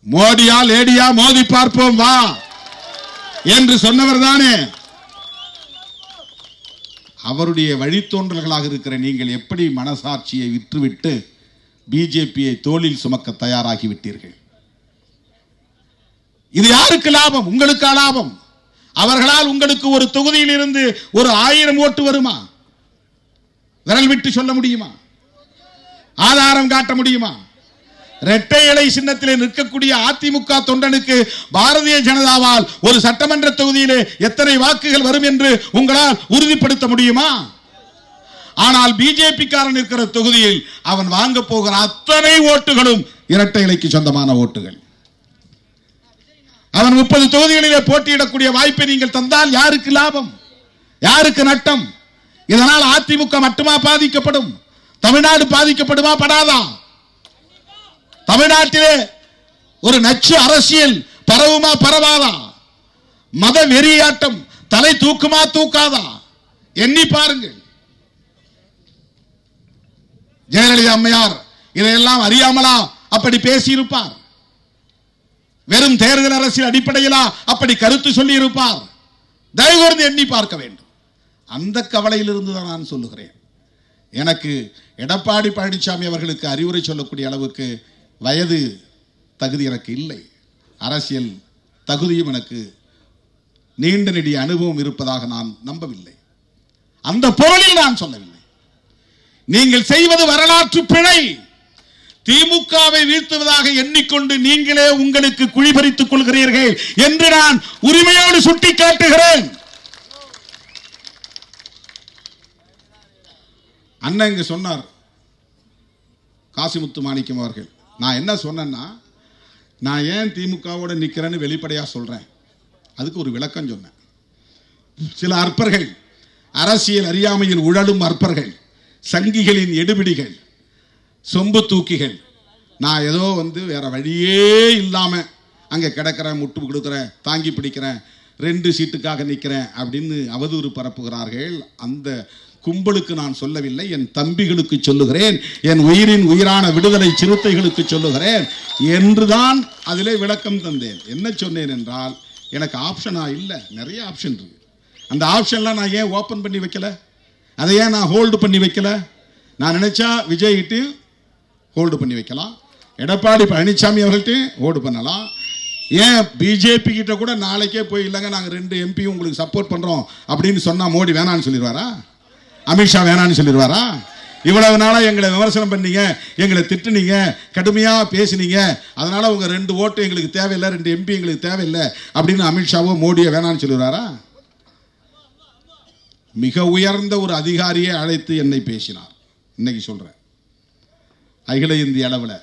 மோடியா லேடியா மோதி பார்ப்போம் வா என்று சொன்னவர் தானே. அவருடைய வழித்தோன்றல்களாக இருக்கிற நீங்கள் எப்படி மனசாட்சியை விற்றுவிட்டு பிஜேபியை தோளில் சுமக்க தயாராகி விட்டீர்கள்? இது யாருக்கு லாபம்? உங்களுக்கு லாபம். அவர்களால் உங்களுக்கு ஒரு தொகுதியில் இருந்து ஒரு 1000 ஓட்டு வருமா? விரல் விட்டு சொல்ல முடியுமா? ஆதாரம் காட்ட முடியுமா? இரட்டை இலை சின்னத்திலே நிற்கக்கூடிய அதிமுக தொண்டனுக்கு பாரதிய ஜனதாவால் ஒரு சட்டமன்ற தொகுதியிலே எத்தனை வாக்குகள் வரும் என்று உங்களால் உறுதிப்படுத்த முடியுமா? ஆனால் பிஜேபி காரன் இருக்கிற தொகுதியில் அவன் வாங்க போகிற அத்தனை ஓட்டுகளும் இரட்டை இலைக்கு சொந்தமான ஓட்டுகள். அவன் 30 தொகுதிகளிலே போட்டியிடக்கூடிய வாய்ப்பை நீங்கள் தந்தால் யாருக்கு லாபம்? யாருக்கு நட்டம்? இதனால் அதிமுக மட்டுமா பாதிக்கப்படும்? தமிழ்நாடு பாதிக்கப்படுமா? படாதா? தமிழ்நாட்டிலே ஒரு நச்சு அரசியல் பரவுமா பரவாதா? மத வெறியாட்டம் தலை தூக்குமா தூக்காதா? எண்ணி பாருங்கள். ஜெயலலிதா அம்மையார் இதையெல்லாம் அறியாமலா அப்படி பேசியிருப்பார்? வெறும் தேர்தல் அரசியல் அடிப்படையிலா அப்படி கருத்து சொல்லி இருப்பார்? தயவுகூர்ந்து எண்ணி பார்க்க வேண்டும். அந்த கவலையிலிருந்து தான் நான் சொல்லுகிறேன். எனக்கு எடப்பாடி பழனிசாமி அவர்களுக்கு அறிவுரை சொல்லக்கூடிய அளவுக்கு வயது தகுதி எனக்கு இல்லை. அரசியல் தகுதியும் எனக்கு நீண்ட நெடிய அனுபவம் இருப்பதாக நான் நம்பவில்லை. அந்த பொருளில் நான் சொல்லவில்லை. நீங்கள் செய்வது வரலாற்று பிழை. திமுகவை வீழ்த்துவதாக எண்ணிக்கொண்டு நீங்களே உங்களுக்கு குழிபறித்துக் கொள்கிறீர்கள் என்று நான் உரிமையோடு சுட்டிக்காட்டுகிறேன். அண்ணன் இங்க சொன்னார், காசிமுத்து மாணிக்கம் அவர்கள். நான் என்ன சொன்னேன்னா, நான் ஏன் திமுகவோட நிக்கிறேன்னு வெளிப்படையா சொல்றேன். அதுக்கு ஒரு விளக்கம் சொன்னேன். சில அற்பர்கள், அரசியல் அறியாமையில் உழலும் அற்பர்கள், சங்கிகளின் எடுபிடிகள், சொம்பு தூக்கிகள், நான் ஏதோ வேற வழியே இல்லாம அங்க கிடக்கிறேன், முட்டு கொடுக்கிறேன், தாங்கி பிடிக்கிறேன், 2 சீட்டுக்காக நிற்கிறேன் அப்படின்னு அவதூறு பரப்புகிறார்கள். அந்த கும்பலுக்கு நான் சொல்லவில்லை, என் தம்பிகளுக்கு சொல்லுகிறேன், என் உயிரின் உயிரான விடுதலை சிறுத்தைகளுக்கு சொல்லுகிறேன் என்றுதான் அதிலே விளக்கம் தந்தேன். என்ன சொன்னேன் என்றால், எனக்கு ஆப்ஷனா இல்லை, நிறைய ஆப்ஷன் இருக்கு. அந்த ஆப்ஷன்லாம் நான் ஏன் ஓப்பன் பண்ணி வைக்கல? அதை ஏன் நான் ஹோல்டு பண்ணி வைக்கல? நான் நினைச்சா விஜய்கிட்ட ஹோல்டு பண்ணி வைக்கலாம், எடப்பாடி பழனிசாமி அவர்கள்ட்ட ஹோல்டு பண்ணலாம். ஏன் பிஜேபி கிட்ட கூட நாளைக்கே போய் இல்லைங்க நாங்கள் 2 MP உங்களுக்கு சப்போர்ட் பண்றோம் அப்படின்னு சொன்னா மோடி வேணான்னு சொல்லிடுவாரா? அமித்ஷா வேணான்னு சொல்லிடுவாரா? இவ்வளவு நாளா எங்களை விமர்சனம் பண்ணீங்க, எங்களை திட்டுனீங்க, கடுமையா பேசினீங்க, அதனால உங்க 2 ஓட்டு எங்களுக்கு தேவையில்லை, 2 MP எங்களுக்கு தேவையில்லை அப்படின்னு அமித்ஷாவோ மோடியோ வேணான்னு சொல்லிடுவாரா? மிக உயர்ந்த ஒரு அதிகாரியை அழைத்து என்னை பேசினார். இன்னைக்கு சொல்றேன், அகில இந்திய அளவில்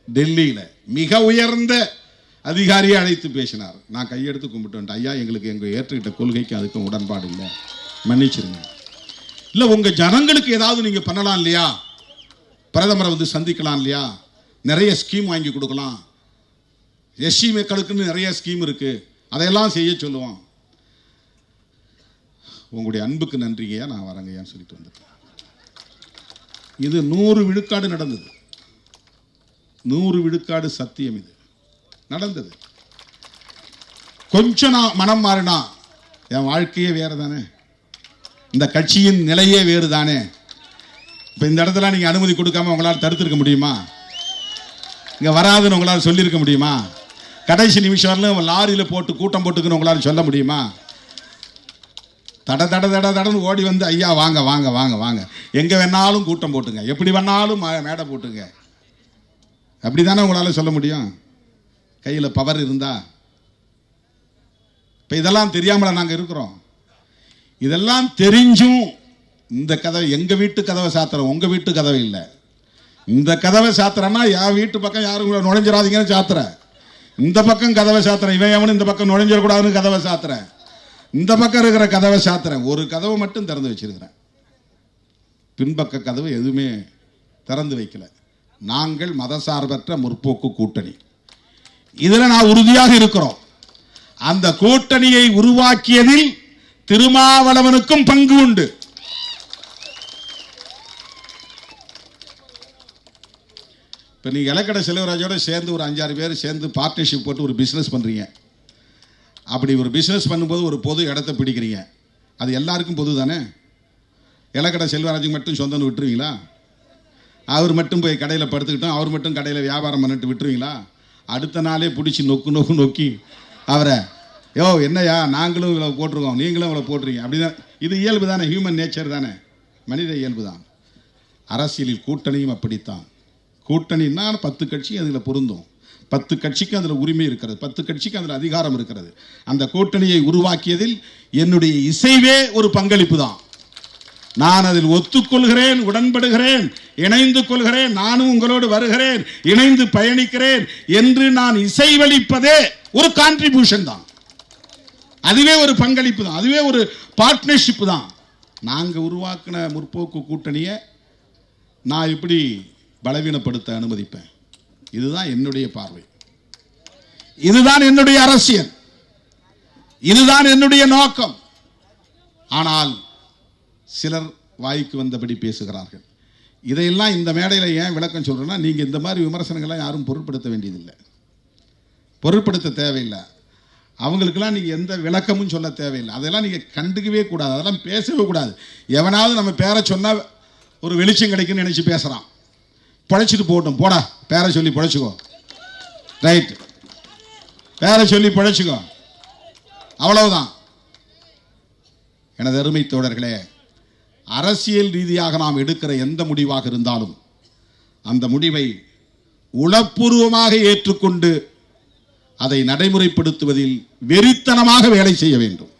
டெல்லியில் மிக உயர்ந்த அதிகாரியை அழைத்து பேசினார். நான் கையெடுத்து கும்பிட்டு, ஐயா எங்களுக்கு எங்க ஏற்றுக்கிட்ட கொள்கைக்கு அதுக்கும் உடன்பாடு இல்லை, மன்னிச்சிருங்க. இல்ல உங்க ஜனங்களுக்கு ஏதாவது நீங்க பண்ணலாம் இல்லையா? பிரதமரை சந்திக்கலாம் இல்லையா? நிறைய ஸ்கீம் வாங்கி கொடுக்கலாம், எஸ்சி மக்களுக்குன்னு நிறைய ஸ்கீம் இருக்கு, அதையெல்லாம் செய்ய சொல்லுவோம். உங்களுடைய அன்புக்கு நன்றிங்கய்யா, நான் வரங்கய்யான்னு சொல்லிட்டு வந்துட்டேன். இது 100 விழுக்காடு நடந்தது, 100 விழுக்காடு சத்தியம். இது நடந்தது. கொஞ்சம் நான் மனம் மாறினா என் வாழ்க்கையே வேற தானே, இந்த கட்சியின் நிலையே வேறு தானே. இப்ப இந்த இடத்துல நீங்க அனுமதி கொடுக்காம உங்களால் தடுத்திருக்க முடியுமா? இங்க வராதுன்னு உங்களால் சொல்லியிருக்க முடியுமா? கடைசி நிமிஷம் லாரியில போட்டு கூட்டம் போட்டுக்குன்னு உங்களால் சொல்ல முடியுமா? தட தட தட தடன்னு ஓடி வந்து, ஐயா வாங்க வாங்க வாங்க வாங்க, எங்க வேணாலும் கூட்டம் போட்டுங்க, எப்படி வேணாலும் மேடை போட்டுங்க, அப்படிதானே உங்களால சொல்ல முடியும்? கையில பவர் இருந்தா. இப்ப இதெல்லாம் தெரியாமல நாங்க இருக்கிறோம். இதெல்லாம் தெரிஞ்சும் இந்த கதவை, எங்க வீட்டு கதவை சாத்துறோம், உங்க வீட்டு கதவை இல்லை. இந்த கதவை சாத்துறேன்னா என் வீட்டு பக்கம் யாரும் நுழைஞ்சிடாதீங்கன்னு சாத்துறேன். இந்த பக்கம் கதவை சாத்துறேன், இவன் எவனும் இந்த பக்கம் நுழைஞ்சிடக்கூடாதுன்னு கதவை சாத்துறேன். இந்த பக்கம் இருக்கிற கதவை சாத்துறேன், ஒரு கதவை மட்டும் திறந்து வச்சிருக்கிறேன், பின்பக்க கதவு எதுவுமே திறந்து வைக்கல. நாங்கள் மதசார்பற்ற முற்போக்கு கூட்டணி, இதுல நான் உறுதியாக இருக்கிறோம். அந்த கூட்டணியை உருவாக்கியதில் திருமாவளவனுக்கும் பங்கு உண்டு. இப்ப நீங்க இலக்கடை செல்வராஜோட சேர்ந்து ஒரு 5-6 பேர் சேர்ந்து பார்ட்னர்ஷிப் போட்டு ஒரு பிசினஸ் பண்றீங்க. அப்படி ஒரு பிசினஸ் பண்ணும்போது ஒரு பொது இடத்தை பிடிக்கிறீங்க, அது எல்லாருக்கும் பொது தானே. இலக்கடை செல்வராஜுக்கு மட்டும் சொந்தம்னு விட்டுருவீங்களா? அவர் மட்டும் போய் கடையில் படுத்துக்கிட்டோம், அவர் மட்டும் கடையில் வியாபாரம் பண்ணிட்டு விட்டுருவீங்களா? அடுத்த நாளே பிடிச்சி நொக்கு நொக்கி அவரை, யோ என்னையா நாங்களும் இவ்வளோ போட்டிருக்கோம், நீங்களும் இவ்வளோ போட்டுருக்கீங்க, அப்படிதான். இது இயல்பு தானே, ஹியூமன் நேச்சர் தானே, மனித இயல்பு தான். அரசியலில் கூட்டணியும் அப்படித்தான். கூட்டணின்னா 10 கட்சி அதில் பொருந்தும், 10 கட்சிக்கு அதில் உரிமை இருக்கிறது, 10 கட்சிக்கு அதில் அதிகாரம் இருக்கிறது. அந்த கூட்டணியை உருவாக்கியதில் என்னுடைய இசைவே ஒரு பங்களிப்பு தான். நான் அதில் ஒத்துக்கொள்கிறேன், உடன்படுகிறேன், இணைந்து கொள்கிறேன், நானும் உங்களோடு வருகிறேன், இணைந்து பயணிக்கிறேன் என்று நான் இசைவளிப்பதே ஒரு கான்ட்ரிபியூஷன் தான். அதுவே ஒரு பங்களிப்பு தான், அதுவே ஒரு பார்ட்னர்ஷிப் தான். நாங்க உருவாக்கின முற்போக்கு கூட்டணியை நான் எப்படி பலவீனப்படுத்த அனுமதிப்பேன்? இதுதான் என்னுடைய பார்வை, இதுதான் என்னுடைய அரசியல், இதுதான் என்னுடைய நோக்கம். ஆனால் சிலர் வாய்க்கு வந்தபடி பேசுகிறார்கள். இதையெல்லாம் இந்த மேடையில் ஏன் விளக்கம் சொல்றேன்னா, நீங்க இந்த மாதிரி விமர்சனங்கள்லாம் யாரும் பொருட்படுத்த வேண்டியதில்லை, பொருட்படுத்த தேவையில்லை. அவங்களுக்கெல்லாம் நீங்க எந்த விளக்கமும் சொல்ல தேவையில்லை. அதெல்லாம் நீங்க கண்டுக்கவே கூடாது, அதெல்லாம் பேசவே கூடாது. எவனாவது நம்ம பேரை சொன்னா ஒரு வெளிச்சம் கிடைக்குன்னு நினைச்சு பேசுறான், பழைச்சிட்டு போகட்டும், போடா பேரை சொல்லி பழைச்சுக்கோ, ரைட், பேரை சொல்லி பழைச்சுக்கோ, அவ்வளவுதான். எனது அருமை தோழர்களே, அரசியல் ரீதியாக நாம் எடுக்கிற எந்த முடிவாக இருந்தாலும் அந்த முடிவை உளப்பூர்வமாக ஏற்றுக்கொண்டு அதை நடைமுறைப்படுத்துவதில் வெறித்தனமாக வேலை செய்ய வேண்டும்.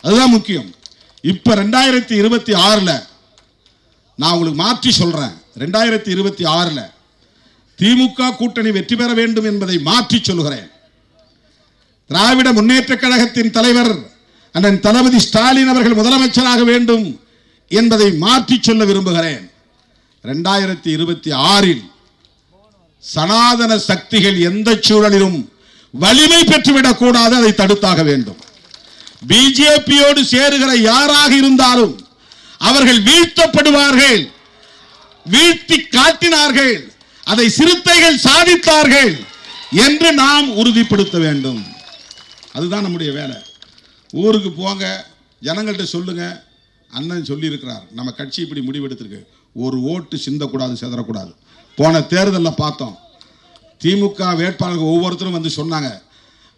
அதுதான் முக்கியம். இப்ப 2026 நான் உங்களுக்கு மாற்றி சொல்றேன். 2026 திமுக கூட்டணி வெற்றி பெற வேண்டும் என்பதை மாற்றி சொல்கிறேன். திராவிட முன்னேற்ற கழகத்தின் தலைவர் அண்ணன் தளபதி ஸ்டாலின் அவர்கள் முதலமைச்சராக வேண்டும் என்பதை மாற்றி சொல்ல விரும்புகிறேன். 2026 சனாதன சக்திகள் எந்த சூழலிலும் வலிமை பெற்றுவிடக் கூடாது, அதை தடுத்தாக வேண்டும். பிஜேபியோடு சேருகிற யாராக இருந்தாலும் அவர்கள் வீழ்த்தப்படுவார்கள். வீழ்த்தி காட்டினார்கள், அதை சிறுத்தைகள் சாதித்தார்கள் என்று நாம் உறுதிப்படுத்த வேண்டும். அதுதான் நம்முடைய வேலை. ஊருக்கு போங்க, ஜனங்கள்கிட்ட சொல்லுங்க, அண்ணன் சொல்லி இருக்கிறார், நம்ம கட்சி இப்படி முடிவெடுத்திருக்கு, ஒரு ஓட்டு சிந்தக்கூடாது, சிதறக்கூடாது. போன தேர்தலில் பார்த்தோம், திமுக வேட்பாளர்கள் ஒவ்வொருத்தரும் வந்து சொன்னாங்க,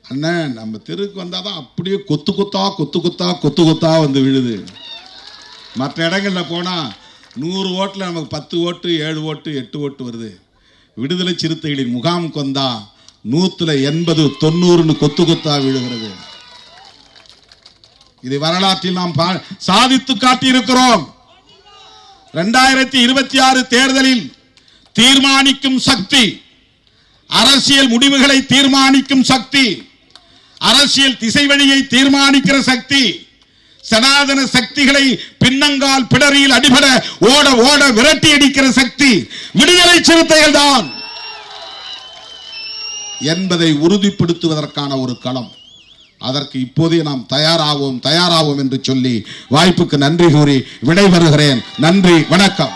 அண்ணன் நம்ம தெருக்கு வந்தால் தான் அப்படியே கொத்து கொத்தா வந்து விழுது. மற்ற இடங்களில் போனால் 100 ஓட்டில் நமக்கு 10 ஓட்டு 7 ஓட்டு 8 ஓட்டு வருது. விடுதலை சிறுத்தைகளின் முகாம் கொந்தா 100ல் 80 90 கொத்தா விழுகிறது. இதை வரலாற்றில் நாம் சாதித்து காட்டியிருக்கிறோம். 2026 தேர்தலில் தீர்மானிக்கும் சக்தி, அரசியல் முடிவுகளை தீர்மானிக்கும் சக்தி, அரசியல் திசை வழியை தீர்மானிக்கிற சக்தி, சனாதன சக்திகளை பின்னங்கால் பிடரியில் அடிபட ஓட ஓட விரட்டி அடிக்கிற சக்தி விடுதலை சிறுத்தைகள் தான் என்பதை உறுதிப்படுத்துவதற்கான ஒரு களம். அதற்கு இப்போதே நாம் தயாராவோம் என்று சொல்லி வாய்ப்புக்கு நன்றி கூறி விடைபெறுகிறேன். நன்றி, வணக்கம்.